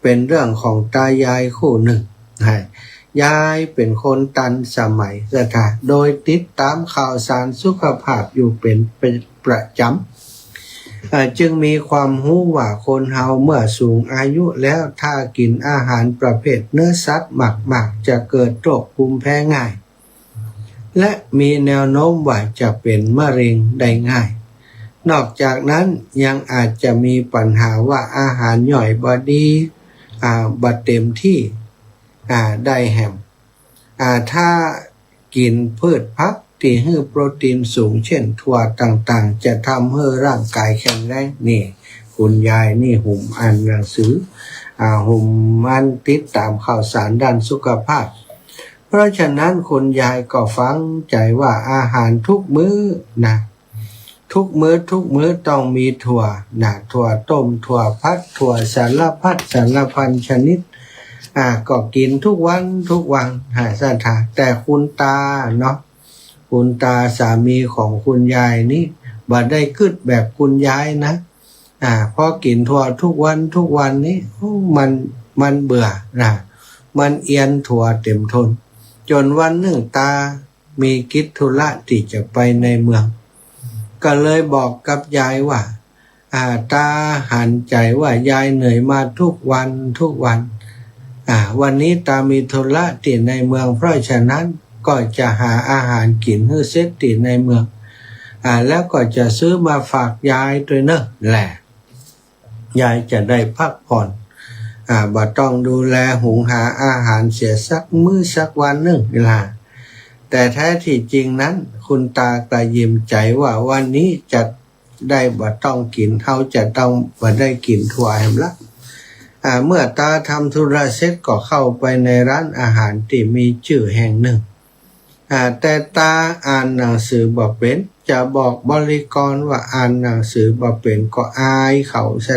เป็นเรื่องของตายายคู่หนึ่ง ยายเป็นคนตันสมัยสถาโดยติดตามข่าวสารสุขภาพอยู่เป็นประจำจึงมีความรู้ว่าคนเฮาเมื่อสูงอายุแล้วถ้ากินอาหารประเภทเนื้อสัตว์มากๆจะเกิดโรคภูมิแพ้ง่ายและมีแนวโน้มว่าจะเป็นมะเร็งได้ง่ายนอกจากนั้นยังอาจจะมีปัญหาว่าอาหารย่อยบ่ดีบ่เต็มที่ได้แฮมถ้ากินพืชผักที่ให้โปรตีนสูงเช่นถั่วต่างๆจะทำให้ร่างกายแข็งแรงนี่คุณยายนี่หุ่มอ่านหนังสือหุ่มมันติดตามข่าวสารด้านสุขภาพเพราะฉะนั้นคุณยายก็ฟังใจว่าอาหารทุกมื้อนะทุกมื้อต้องมีถั่วถั่วต้มถั่วพัดถั่วสารพัดสารพันชนิดก็กินทุกวันสถาแต่คุณตาเนาะคุณตาสามีของคุณยายนี่บ่ได้กึดแบบคุณยายนะพอกินถั่วทุกวันนี้มันเบื่อมันเอียนถั่วเต็มทนจนวันหนึ่งตามีกิจธุระที่จะไปในเมืองก็เลยบอกกับยายว่าตาหันใจว่ายายเหนื่อยมาทุกวันวันนี้ตามีธุระที่ในเมืองเพราะฉะนั้นก็จะหาอาหารกินให้เสร็จที่ในเมืองแล้วก็จะซื้อมาฝากยายด้วยเนอะแหละยายจะได้พักผ่อนบ่ต้องดูแลหุงหาอาหารเสียสักมื้อสักวันหนึ่งล่ะแต่แท้ที่จริงนั้นคุณตากระยิ้มใจว่าวันนี้จะได้บ่ต้องกินเขาจะต้องบ่ได้กินถั่วแฮมละเมื่อตาทำธุระเสร็จก็เข้าไปในร้านอาหารที่มีชื่อแห่งหนึ่งแต่ตาอ่านหนังสือบ่เป็นจะบอกบริกรว่าอ่านหนังสือบ่เป็นก็อายเขาซะ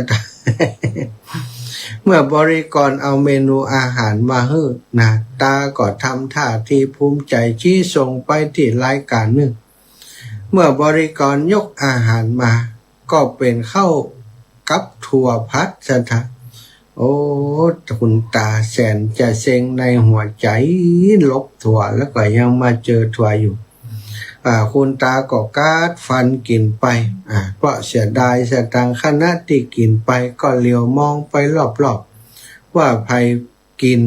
เมื่อบริกรเอาเมนูอาหารมาให้ตาก็ทำท่าที่ภูมิใจชี้ส่งไปที่รายการหนึ่งเมื่อบริกรยกอาหารมาก็เป็นข้าวกับถั่วพัดซะทะโอ้คุณตาแสนจะเซ็งในหัวใจลบถั่วแล้วก็ยังมาเจอถั่วอยู่คุณตาก็กาดฟันกินไปเพราะเสียดายสตังค์ขณะที่กินไปก็เหลียวมองไปรอบๆว่าใครกิน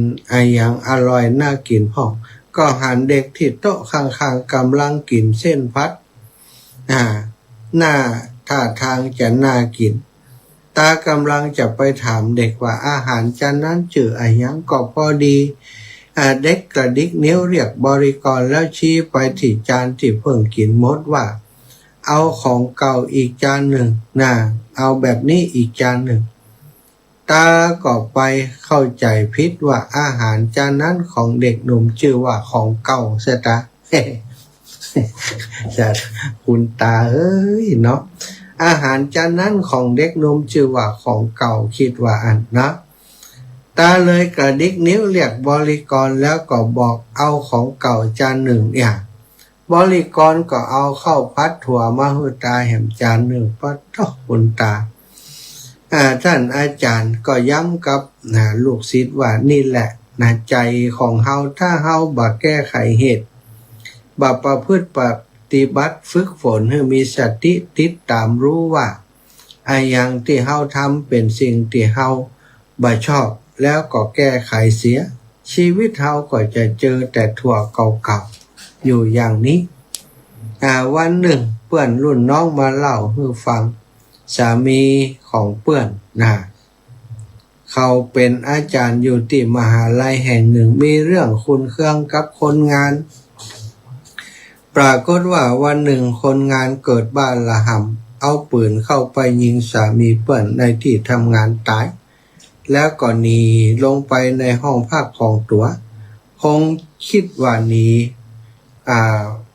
อย่างอร่อยน่ากินห้องก็หันเด็กที่โต๊ะข้างๆกำลังกินเส้นพัดหน้าท่าทางจะน่ากินตากำลังจะไปถามเด็กว่าอาหารจานนั้นชื่ออย่างก็พอดีเด็กกระดิกนิ้วเรียกบริกรแล้วชี้ไปที่จานที่เพิ่งกินหมดว่าเอาของเก่าอีกจานหนึ่งเอาแบบนี้อีกจานหนึ่งตาก็ไปเข้าใจผิดว่าอาหารจานนั้นของเด็กหนุ่มชื่อว่าของเก่าซะตา คุณตาเอ้ยเนาะอาหารจานนั้นของเด็กหนุ่มชื่อว่าของเก่าคิดว่าอันนะตาเลยกระดิกนิ้วเรียกบริกรแล้วก็บอกเอาของเก่าจานหนึ่งบริกรก็เอาข้าวพัดถั่วมาให้ตาแหมจานหนึ่งปัดท้อคุณตาท่านอาจารย์ก็ย้ำกับลูกศิษย์ว่านี่แหละใจของเฮาถ้าเฮาบ่แก้ไขเหตุบ่ประพฤติปฏิบัติฝึกฝนให้มีสติติดตามรู้ว่าอย่างที่เฮาทำเป็นสิ่งที่เฮาบ่ชอบแล้วก็แก้ไขเสียชีวิตเฮาก็จะเจอแต่ถั่วเก่าๆอยู่อย่างนี้วันหนึ่งเพื่อนรุ่นน้องมาเล่าให้ฟังสามีของเพื่อนเขาเป็นอาจารย์อยู่ที่มหาลัยแห่งหนึ่งมีเรื่องคุ้นเครื่องกับคนงานปรากฏว่าวันหนึ่งคนงานเกิดบ้านละหำเอาปืนเข้าไปยิงสามีเพื่อนในที่ทำงานตายแล้วก็หนีลงไปในห้องพักของตัวคงคิดว่าหนี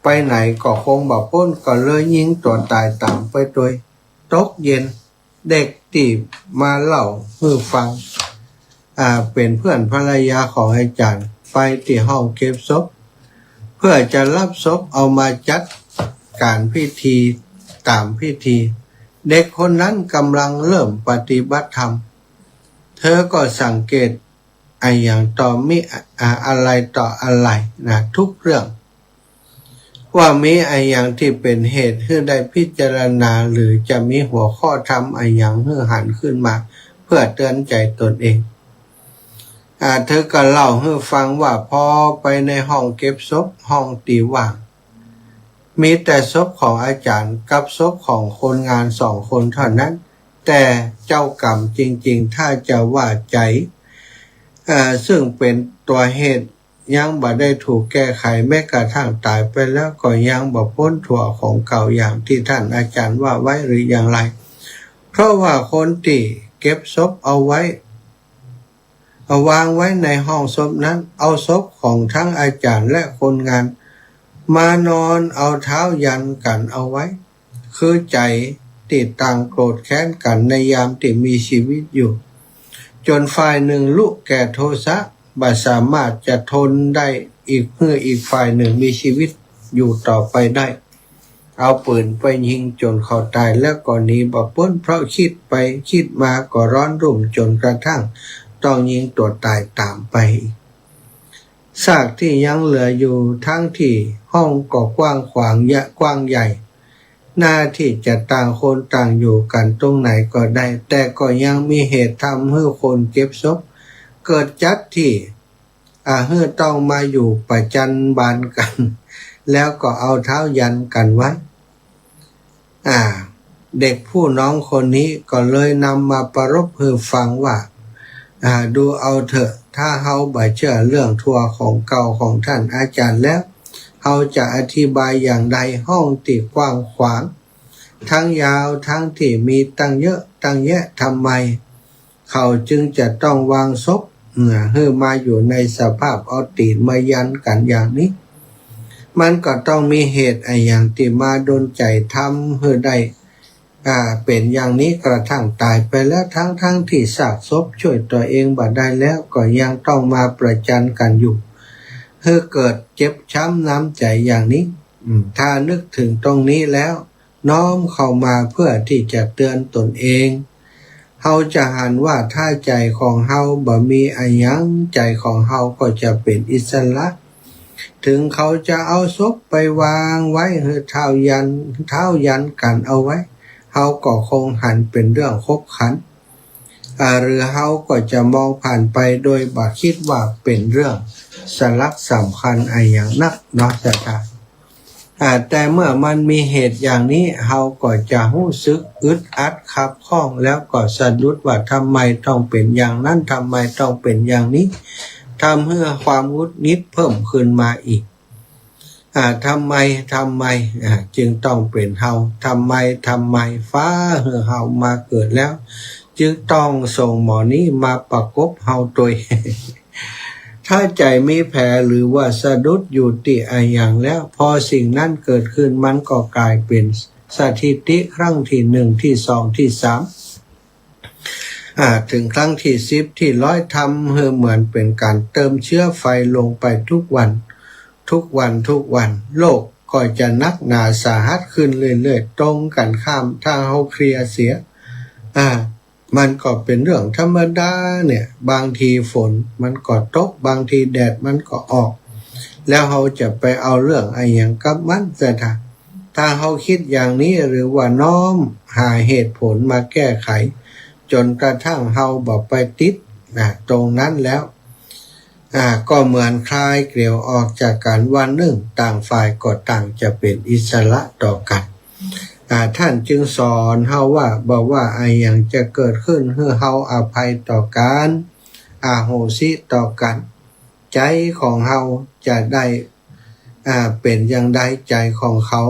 ไปไหนก็คงบ่พ้นก็เลยยิงตัวตายตามไปโดยตกเย็นเด็กที่มาเล่าให้ฟังเป็นเพื่อนภรรยาของอาจารย์ไปที่ห้องเก็บศพเพื่อจะรับศพเอามาจัดการพิธีตามพิธีเด็กคนนั้นกำลังเริ่มปฏิบัติธรรมเธอก็สังเกต อย่างต่อมีอะไรต่ออะไรนะทุกเรื่องว่ามีอย่างที่เป็นเหตุให้ได้พิจารณาหรือจะมีหัวข้อธรรมอย่างให้หันขึ้นมาเพื่อเตือนใจตนเองเธอก็เล่าให้ฟังว่าพอไปในห้องเก็บศพห้องตีว่างมีแต่ศพของอาจารย์กับศพของคนงาน2 คนเท่านั้นแต่เจ้ากรรมจริงๆถ้าจะว่าใจซึ่งเป็นตัวเหตุยังบ่ได้ถูกแก้ไขแม้กระทั่งตายไปแล้วก็ยังบ่พ้นถั่วของเก่าอย่างที่ท่านอาจารย์ว่าไว้หรืออย่างไรเพราะว่าคนที่เก็บศพเอาไว้เอาวางไว้ในห้องศพนั้นเอาศพของทั้งอาจารย์และคนงานมานอนเอาเท้ายันกันเอาไว้คือใจติดต่างโกรธแค้นกันในยามที่มีชีวิตอยู่จนฝ่ายหนึ่งลุกแก่โทสะบ่สามารถจะทนได้อีกเมื่ออีกฝ่ายหนึ่งมีชีวิตอยู่ต่อไปได้เอาปืนไปยิงจนเขาตายแล้วก็หนีบ่พ้นเพราะคิดไปคิดมาก็ร้อนรุ่มจนกระทั่งต้องยิงตัวตายตามไปซากที่ยังเหลืออยู่ทั้งที่ห้องก็กว้างขวางกว้างใหญ่หน้าที่จะต่างคนต่างอยู่กันตรงไหนก็ได้แต่ก็ยังมีเหตุทำให้คนเก็บศพเกิดจัดที่ให้ต้องมาอยู่ประจันบานกันแล้วก็เอาเท้ายันกันไว้เด็กผู้น้องคนนี้ก็เลยนำมาประรบให้ฟังว่าดูเอาเถอะถ้าเฮาบ่เชื่อเรื่องทั่วของเก่าของท่านอาจารย์แล้วเฮาจะอธิบายอย่างใดห้องที่กว้างขวางทั้งยาวทั้งที่มีตั้งเยอะตั้งแยะทำไมเขาจึงจะต้องวางศพให้มาอยู่ในสภาพเอาตีนมายันกันอย่างนี้มันก็ต้องมีเหตุอย่างที่มาโดนใจทำให้ได้เป็นอย่างนี้กระทั่งตายไปแล้วทั้งที่ซากศพช่วยตัวเองบ่ได้แล้วก็ยังต้องมาประจันกันอยู่ให้เกิดเจ็บช้ำน้ำใจอย่างนี้ถ้านึกถึงตรงนี้แล้วน้อมเข้ามาเพื่อที่จะเตือนตนเองเฮาจะหันว่าถ้าใจของเฮาบ่มียังใจของเฮาก็จะเป็นอิสระถึงเขาจะเอาศพไปวางไว้ให้เท้ายันกันเอาไว้เฮาก็คงหันเป็นเรื่องคบขันหรือเฮาก็จะมองผ่านไปโดยบ่คิดว่าเป็นเรื่องสลักสำคัญอย่างนักเนาะจ้ะแต่เมื่อมันมีเหตุอย่างนี้เฮาก็จะรู้สึกอึดอัดคับข้องแล้วก็สะดุดว่าทำไมต้องเป็นอย่างนั้นทำไมต้องเป็นอย่างนี้ทำให้ความงุดหงิดเพิ่มขึ้นมาอีกทำไมจึงต้องเป็นเฮาทำไมฟ้าให้เฮามาเกิดแล้วจึงต้องส่งหมอนี้มาประกบเฮาตัว ถ้าใจมีแผลหรือว่าสะดุดอยู่ที่อย่างแล้วพอสิ่งนั้นเกิดขึ้นมันก็กลายเป็นสถิติครั้งที่1ที่2ที่3ถึงครั้งที่10ที่100ทำให้เหมือนเป็นการเติมเชื้อไฟลงไปทุกวันโลกก็จะนักหนาสาหัสขึ้นเรื่อยๆตรงกันข้ามถ้าเฮาเคลียร์เสียมันก็เป็นเรื่องธรรมดาเนี่ยบางทีฝนมันก็ตกบางทีแดดมันก็ออกแล้วเฮาจะไปเอาเรื่องอย่างกับมันซะถ้าเฮาคิดอย่างนี้หรือว่าน้อมหาเหตุผลมาแก้ไขจนกระทั่งเฮาบ่ไปติดตรงนั้นแล้วก็เหมือนคลายเกลียวออกจากกันวันหนึ่งต่างฝ่ายก็ต่างจะเป็นอิสระต่อกันท่านจึงสอนเฮาว่าบอกว่าอย่างจะเกิดขึ้นให้เฮาอภัยต่อกันโหสิต่อกันใจของเฮาจะได้เป็นอย่างใดใจของเขา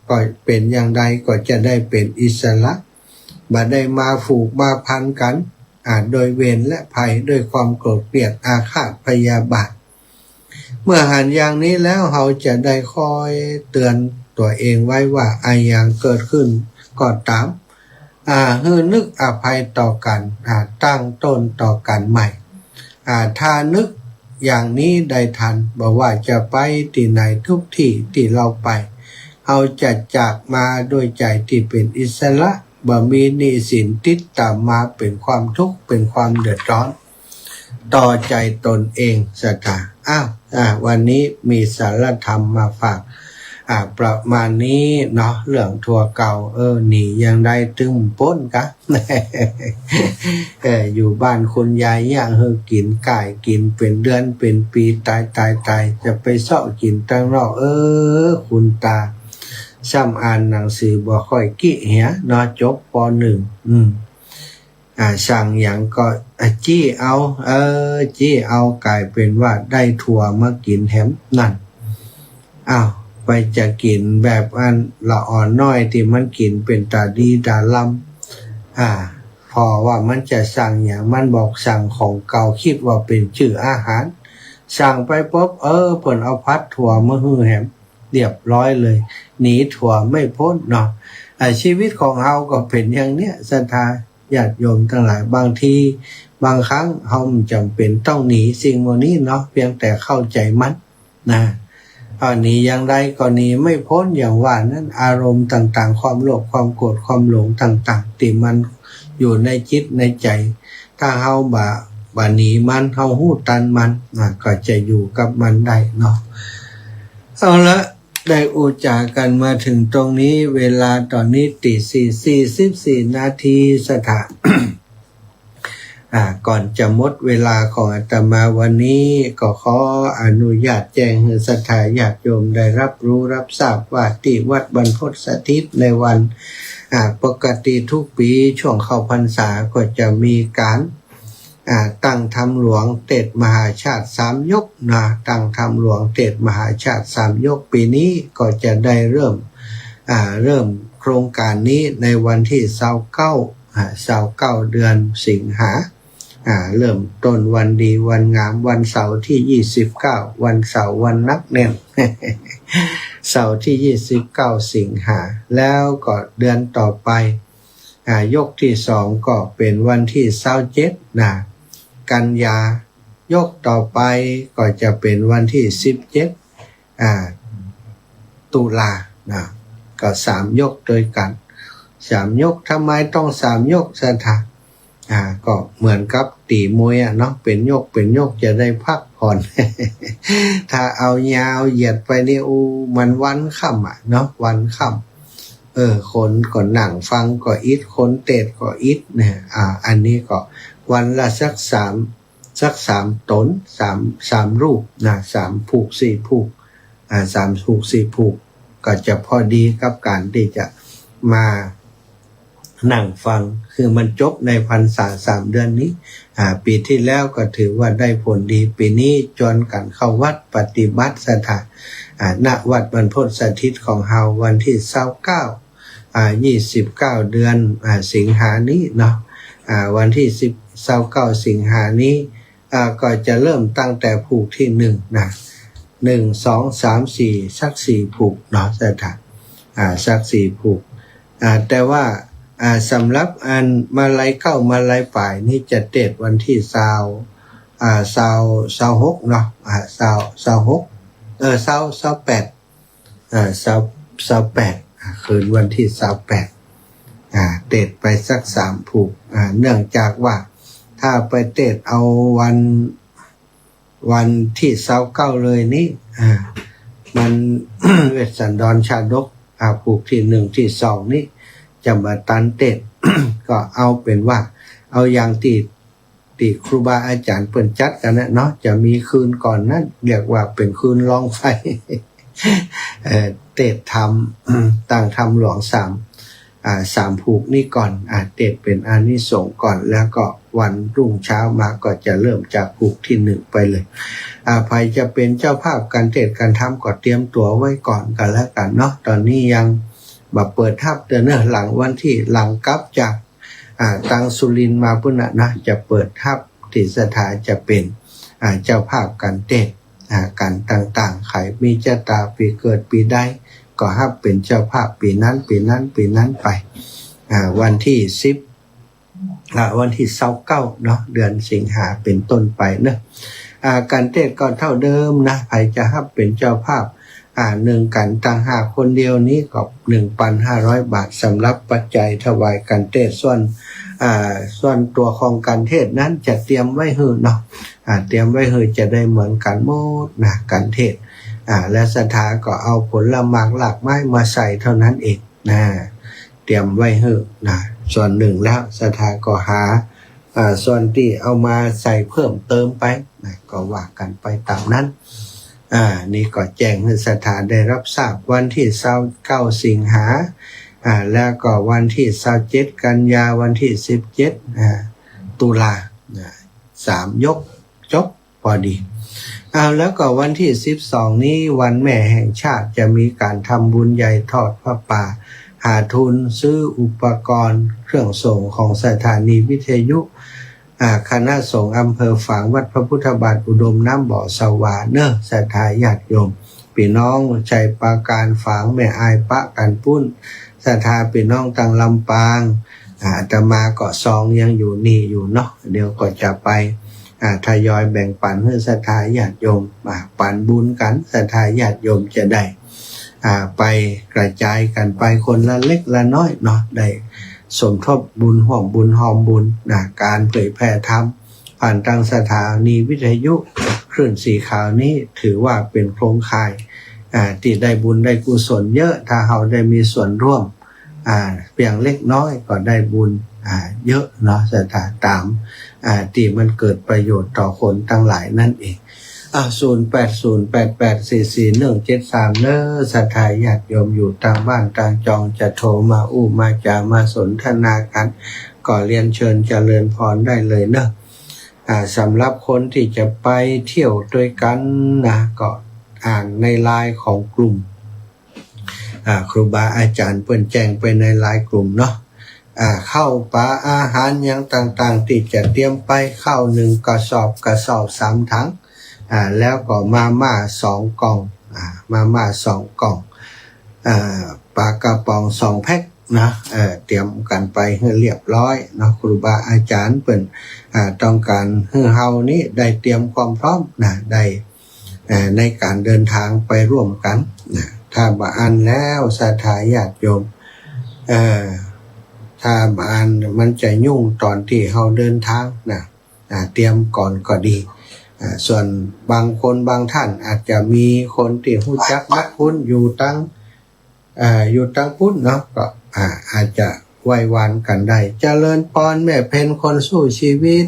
ก็เป็นอย่างใดก็จะได้เป็นอิสระบ่ได้มาผูกมาพันกันโดยเวรและภัยด้วยความโกรธเกลียดอาฆาตพยาบาทเมื่อหันอย่างนี้แล้วเราจะได้คอยเตือนตัวเองไว้ว่าอย่างเกิดขึ้นก็ตามให้นึกอภัยต่อกันตั้งต้นต่อกันใหม่ถ้านึกอย่างนี้ได้ทันบอกว่าจะไปที่ไหนทุกที่ที่เราไปเราจะจากมาด้วยใจที่เป็นอิสระบ่มีหนี้สินติดตามมาเป็นความทุกข์เป็นความเดือดร้อน ต่อใจตนเองศรัทธาวันนี้มีสารธรรมมาฝากประมาณนี้เนาะเรื่องทัวเก่าหนียังได้ตึงป้นกะ อยู่บ้านคุณยายย่างกินไก่กินเป็นเดือนเป็นปีตายจะไปเสาะกินตั้งนอกคุณตาซ้ำอ่านหนังสือบ่ค่อยกี้เหียเนาะจบป.1สั่งอย่างก็จี้เอากลายเป็นว่าได้ถั่วมากินแถมนั่นไปจะกินแบบอันละอ่อนน้อยที่มันกินเป็นตาดีตาลำพอว่ามันจะสั่งอย่างมันบอกสั่งของเก่าคิดว่าเป็นชื่ออาหารสั่งไปปุ๊บเพิ่นเอาพัดถั่วมาฮื้อแหมเรียบร้อยเลยหนีถั่วไม่พ้นเนาะชีวิตของเฮาก็เป็นอย่างเนี้ยศรัทธาญาติโยมทั้งหลายบางทีบางครั้งเฮาจำเป็นต้องหนีสิ่งพวกนี้เนาะเพียงแต่เข้าใจมันนะหนีอย่างใดก็หนีไม่พ้นอย่างว่านั้นอารมณ์ต่างๆความโลภความโกรธความหลงต่างๆที่มันอยู่ในจิตในใจถ้าเฮาบ่หนีมันเฮาฮู้ตันมันก็จะอยู่กับมันได้เนาะเอาละได้อุจากันมาถึงตรงนี้เวลาตอนนี้ตี44นาทีสถาน ก่อนจะหมดเวลาของอาตมาวันนี้ก็ขออนุญาตแจ้งให้ศรัทธาญาติโยมได้รับรู้รับทราบว่าที่วัดบรรพตสถิตในวันปกติทุกปีช่วงเข้าพรรษาก็จะมีการตั้งธรรมหลวงเทศมหาชาติ3ยกนะตั้งธรรมหลวงเทศมหาชาติ3ยกปีนี้ก็จะได้เริ่มโครงการนี้ในวันที่29เดือนสิงหาเริ่มต้นวันดีวันงามวันเสาร์ที่29วันเสาร์วันนักแน่น เสาร์ที่29สิงหาแล้วก็เดือนต่อไปยกที่2ก็เป็นวันที่27กันยายกต่อไปก็จะเป็นวันที่17ตุลาก็3ยกโดยกัน3ยกทำไมต้อง3ยกศรัทธาก็เหมือนกับตีมวยเนาะเป็นยกจะได้พักผ่อน ถ้าเอายาวเหยียดไปนี่มันวันค่ำเนาะวันค่ำคนก็นั่งฟังก็อิดคนเตดก็อิดเนี่ยอันนี้ก็วันละสัก3ตน3รูป3ผูก4ผูก3ผูก4ผูกก็จะพอดีกับการที่จะมานั่งฟังคือมันจบในพรรษา3เดือนนี้ปีที่แล้วก็ถือว่าได้ผลดีปีนี้จนกันเข้าวัดปฏิบัติสถานณวัดบรรพตสถิตของเฮาวันที่29เดือนสิงหานี้เนาะวันที่29สิงหานี้ก็จะเริ่มตั้งแต่ผูกที่1 1 2 3 4สัก4ผูกเนาะสถานสัก4ผูกแต่ว่าสำหรับอันมาลัยเข้ามาลัยป่ายนี่จะเทศวันที่26เนาะ28คืนวันที่28เทศไปสัก3ผูกเนื่องจากว่าถ้าไปเทศเอาวันที่29เลยนี่มัน เวสสันดรชาดกผูกที่1ที่2นี่จะมาตันเต็ด ก็เอาเป็นว่าเอาอย่างที่ครูบาอาจารย์เปิ่นจัดกันนะเนาะจะมีคืนก่อนนั้นเรียกว่าเป็นคืนลองไฟ เต็ดทำตั้งทำหลวง3ผูกนี่ก่อนเต็ดเป็นอานิสงส์ก่อนแล้วก็วันรุ่งเช้ามาก็จะเริ่มจากผูกที่1ไปเลยใครจะเป็นเจ้าภาพการเต็ดการทำก็เตรียมตัวไว้ก่อนกันแล้วกันเนาะตอนนี้ยังเปิดทับเดือนหลังวันที่หลังกลับจากตังสุรินทร์มาพุ่นนะจะเปิดทับที่สถานจะเป็นเจ้าภาพการเทศการต่างๆใครมีชะตาปีเกิดปีใดก็ฮับเป็นเจ้าภาพปีนั้นไปวันที่วันที่29เนาะเดือนสิงหาเป็นต้นไปเนาะการเทศก็เท่าเดิมนะใครจะฮับเป็นเจ้าภาพ หนึ่งกันตั้งห้าคนเดียวนี้ก็ 1,500 บาทสำหรับปัจจัยถวายกันเทศส่วนตัวของการเทศนั้นจะเตรียมไว้ให้เนาะเตรียมไว้ให้จะได้เหมือนกันหมดนะการเทศและศรัทธาก็เอาผลไม้หลากไม้มาใส่เท่านั้นเองนะเตรียมไว้ให้นะส่วนหนึ่งแล้วศรัทธาก็หาส่วนที่เอามาใส่เพิ่มเติมไปนะก็ว่ากันไปตามนั้นนี่ก็แจ้งให้ศรัทธาได้รับทราบวันที่29สิงหาแล้วก็วันที่27กันยาวันที่17ตุลา3ยกจบพอดีแล้วก็วันที่12นี้วันแม่แห่งชาติจะมีการทำบุญใหญ่ทอดพระป่าหาทุนซื้ออุปกรณ์เครื่องส่งของสถานีวิทยุคณะสงฆ์อำเภอฝางวัดพระพุทธบาทอุดมน้ำบ่อสวาเนอะศรัทธาญาติโยมพี่น้องใจปราการฝางแม่อายปะกันปุ้นศรัทธาพี่น้องตังลำปางอาตมาก็ซองยังอยู่นี่อยู่เนาะเดี๋ยวก็จะไปทยอยแบ่งปันให้ศรัทธาญาติโยมปันบุญกันศรัทธาญาติโยมจะได้ไปกระจายกันไปคนละเล็กละน้อยเนาะได้สมทบบุญห่วงบุญหอมบุญการเผยแผ่ธรรมผ่านทางสถานีวิทยุคลื่นสีขาวนี้ถือว่าเป็นโครงข่ายที่ได้บุญได้กุศลเยอะถ้าเราได้มีส่วนร่วมเพียงเล็กน้อยก็ได้บุญเยอะเนาะสถาตามที่มันเกิดประโยชน์ต่อคนทั้งหลายนั่นเอง0808844173เนอะศรัทธาญาติโยมอยู่ต่างบ้านต่างจองจะโทรมามาจามาสนทนากันก็เรียนเชิญเจริญพรได้เลยเนอะสำหรับคนที่จะไปเที่ยวด้วยกันนะก็อ่านในไลน์ของกลุ่มครูบาอาจารย์เปิ้นแจ้งไปในไลน์กลุ่มเนาะข้าวปลาอาหารอย่างต่างๆที่จะเตรียมไปข้าว1กระสอบ3ถังแล้วก็มาม่า2กล่องมาม่า2กล่องปลากระป๋อง2แพ็คนะเตรียมกันไปให้เรียบร้อยเนาะครูบาอาจารย์เปิ้นต้องการให้เฮานี้ได้เตรียมความพร้อมนะได้ในการเดินทางไปร่วมกันนะถ้าบ่อ่านแล้วศรัทธาญาติโยมถ้าบ่อ่านมันจะยุ่งตอนที่เฮาเดินทางนะเตรียมก่อนก็ดีส่วนบางคนบางท่านอาจจะมีคนที่รู้จักมักคุ้นอยู่ตั้งพุทธเนาะก็อาจจะไหว้วานกันได้เจริญพรแม่เพ็ญคนสู้ชีวิต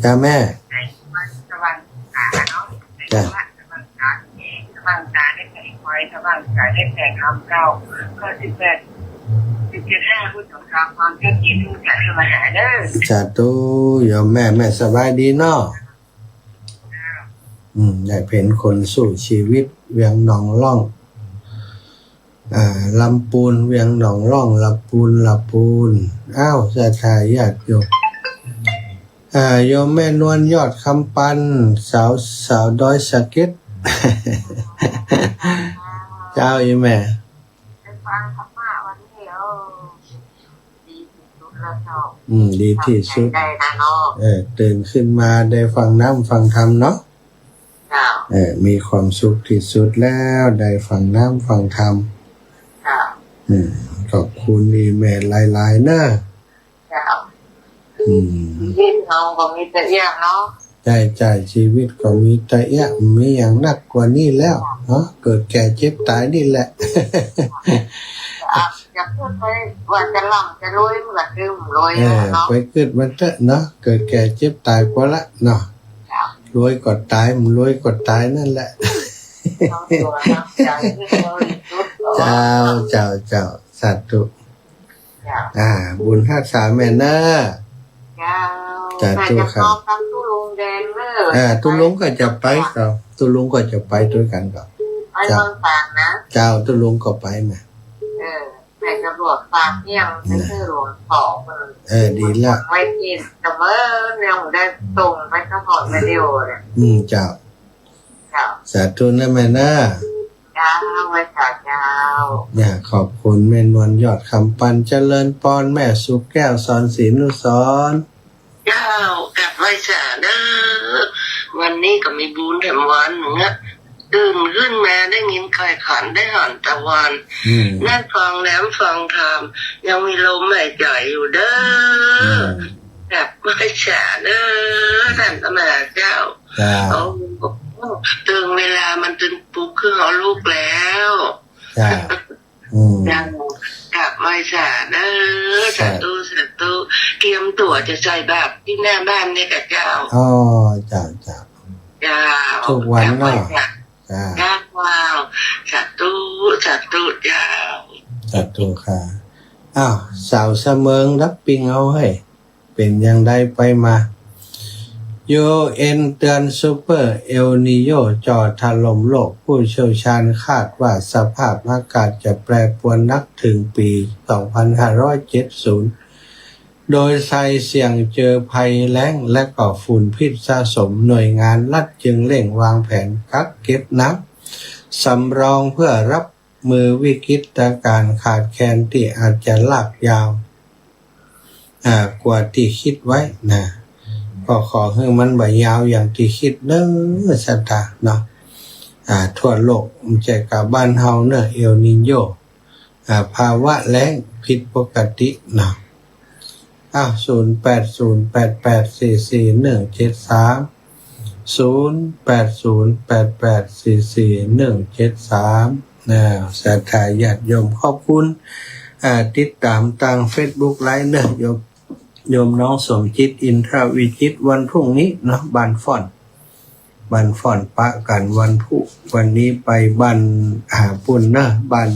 จ้าแม่จ้าสว่างตาได้แต่คอยสว่างตาได้แต่คำเก่าก็17.5พูดถึงความเชื่อจิตทุกอย่างมาหาเด้อสาธุโยมแม่สบายดีเนาะได้เป็นคนสู้ชีวิตเวียงหนองล่องลำปูนเวียงหนองล่องลำปูนศรัทธาญาติโยมโยมแม่นวลยอดคำปันสาวดอยสะเก็ด เจ้าอีแม่ดีที่สุดตื่นขึ้นมาได้ฟังน้ำฟังธรรมเนาะมีความสุขที่สุดแล้วได้ฟังน้ำฟังธรรมขอบคุณอีแม่หลายๆเนอะชีวิตเราก็มีแต่เอี้ยเนาะใจชีวิตก็มีแต่เอี้ยมีอย่างหนักกว่านี้แล้วเนาะเกิดแก่เจ็บตายนี่แหละอยากพูดไปว่าจะหล่ำจะรวยมันก็คือรวยเนาะไปเกิดมันเถอะเนาะเกิดแก่เจ็บตายกว่าละเนาะรวยก็ตายมันรวยก็ตายนั่นแหละเจ้าสาธุบุญฮักษาแม่เนอะจ้าตุครับตุลุงก็จะไปครับตุลุงก็จะไปด้วยกันครับเจ้าเจ้าตุลุงก็ไปมาแม่จะบวชฝากเนี่ยไม่ใช่หลวงพ่อดีละไว้กินแต่เมื่อเนี่ยผมได้ส่งไปซัพพอร์ตวิดีโอเนี่ยเจ้าสาธุนะแม่นะเจ้าไว้สาเจ้าขอบคุณแม่นวลยอดคำปันเจริญพรแม่สุแก้วสอนศรีนุสรเจ้ากับไว้สาเด้อ วันนี้ก็มีบุญแถมวันหนึ่งอะตื่นขึ้นมาได้ยินไข่ขันได้หันตะวัน นั่งฟังแล้วฟังธรรมยังมีลมหายใจอยู่เด้อแบบไม่ฉาเด้อท่านพระมหาเจ้าเอาตื่นเวลามันตื่นปุ๊บคือเอาลูกแล้วยังกลับไม่ฉาเด้อสาธุสาธุเตรียมตัวจะใส่บาตรที่หน้าบ้านเนี่ยกับเจ้าอ๋อจ้าทุกวันเนาะจ้าว้าวสาธุสาธุเจ้าสาธุค่ะอ้าวสาวเสมิงรับปิงเอาให้เป็นยังได้ไปมาUN เตือนซูเปอร์เอลนีโยจอถล่มโลกผู้เชี่ยวชาญคาดว่าสภาพอากาศจะแปรปรวนนักถึงปี 2570 โดยไทยเสี่ยงเจอภัยแล้งและก่อฝุ่นพิษสะสมหน่วยงานรัฐจึงเร่งวางแผนกักเก็บน้ำสำรองเพื่อรับมือวิกฤตการณ์ขาดแคลนที่อาจจะลากยาวกว่าที่คิดไว้นะก็ขอให้มันบ่ยาวอย่างที่คิดเด้อสัตว์เนาะทั่วโลกมันจะกับบ้านเฮาเนอะเอลนิโญภาวะแล้งผิดปกติเนาะ0808844173 สัทธาญาติโยมขอบคุณติดตามทาง Facebook ไลฟ์เนอะโยมน้องสมจิตอินทราวิจิตวันพรุ่งนี้เนาะบ้านฟ่อนปะกันวันนี้ไปบ้านปุ่นนะบ้าน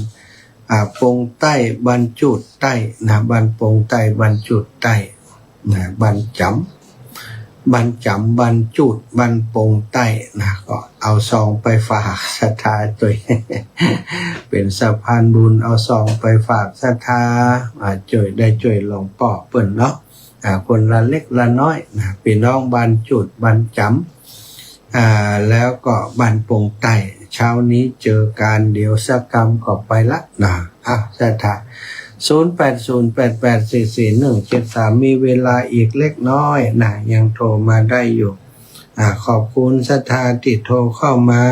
ปงใต้บ้านจุดใต้นะบ้านปงใต้บ้านจุดใต้นะบ้านจำบ้านจุดบ้านปงใต้นะก็เอาซองไปฝากศรัทธาตัว เป็นสะพานบุญเอาซองไปฝากศรัทธาช่วยหลวงพ่อเปิ้นเนาะคนละเล็กละน้อยนะพี่น้องบ้านจุดบ้านจำแล้วก็บ้านปงใต้เช้านี้เจอการเดี๋ยวสักกรรมก็ไปละนะศรัทธา0808844173มีเวลาอีกเล็กน้อยนะยังโทรมาได้อยู่ขอบคุณศรัทธาที่โทรเข้ามา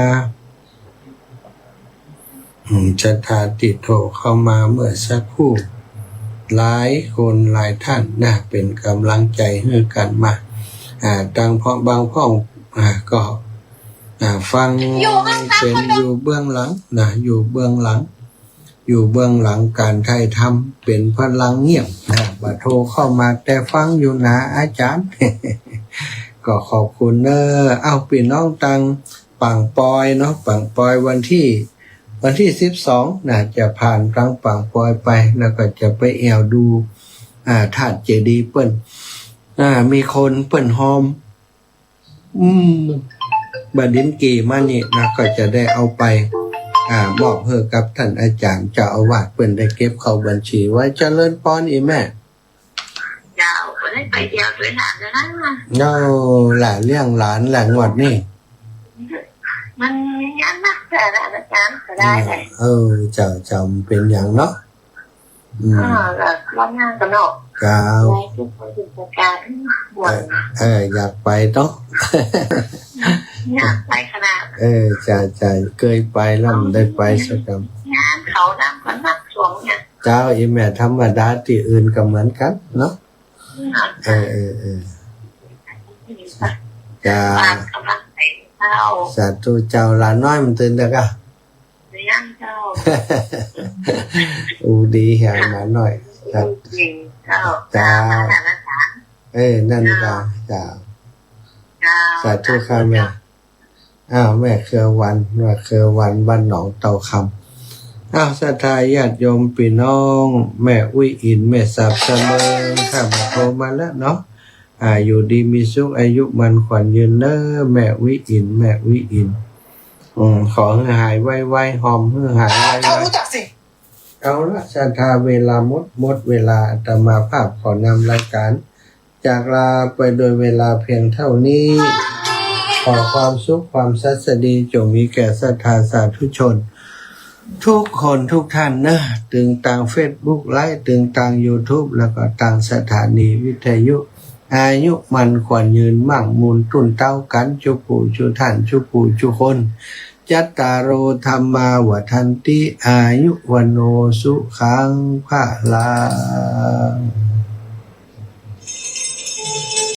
ศรัทธาที่โทรเข้ามาเมื่อสักครู่หลายคนหลายท่านนะเป็นกำลังใจให้กันมาบางพ่องก็ฟังเป็นอยู่เบื้องหลังนะอยู่เบื้องหลังการถ่ายทำเป็นพลังเงียบนะบัดโทรเข้ามาแต่ฟังอยู่นะอาจารย์ ก็ขอบคุณเอาพี่น้องตังปังปอยเนาะปังปอยวันที่12นะจะผ่านกลางปังปอยไปแล้วก็จะไปแอวดูธาตุเจดีย์เปิ้นมีคนเปิ้นหอมบดินกีมานี่นะก็จะได้เอาไปมอบให้กับท่านอาจารย์เจ้าอาวาสเปิ้นได้เก็บเข้าบัญชีไว้เจริญพรอีแม่เจ้าได้ไปเดียวด้วยหลานแล้วนะหลานเลี้ยงหลานแหล่งวัดนี่มันยันนักแต่ละอาจารย์ก็ได้เจ้าเป็นอย่างเนาะแล้วร้องงานกันเนาะไปทุกคนถึงการบวชอยากไปเนาะอยากไปขนาดจะเคยไปแล้วมันได้ไปสักครั้งงานเขาดำกันนักสวงเนี่ยเจ้าอีแม่ธรรมดาที่อื่นก็เหมือนกันเนาะจ้ากำลังใจเจ้าสาธุเจ้าหลานน้อยมันตื่นเด้อกะยังเจ้าดีแหงมาหน่อยจ้านั่นจ้าสาธุค่ะแม่แม่เครือวันบ้านหนองเตาคำศรัทธาญาติโยมพี่น้องแม่อุ้ยอินแม่สับเสมอค่ะมาโทรมาแล้วเนาะอยู่ดีมีสุขอายุมันขวัญยืนเนแม่อุ้ยอินขอให้หายไวๆหอมให้หายไวๆรู้จักสิเอาละศรัทธาเวลาหมดเวลาอาตมาภาพขอนำรายการจากลาไปโดยเวลาเพียงเท่านี้ขอความสุขความสัสดีจงมีแก่ศรัทธาสาธุชนทุกคนทุกท่านนะตึงต่าง Facebook ไลฟ์ตึงต่าง YouTube แล้วก็ต่างสถานีวิทยุ อายุมันขวัญยืนมั่งมูลตุนเต้ากันจุปู่จุท่านจุปู่จุคนจัตตารโอธรรมาวัฏันติอายุวันโนสุขังภะลัง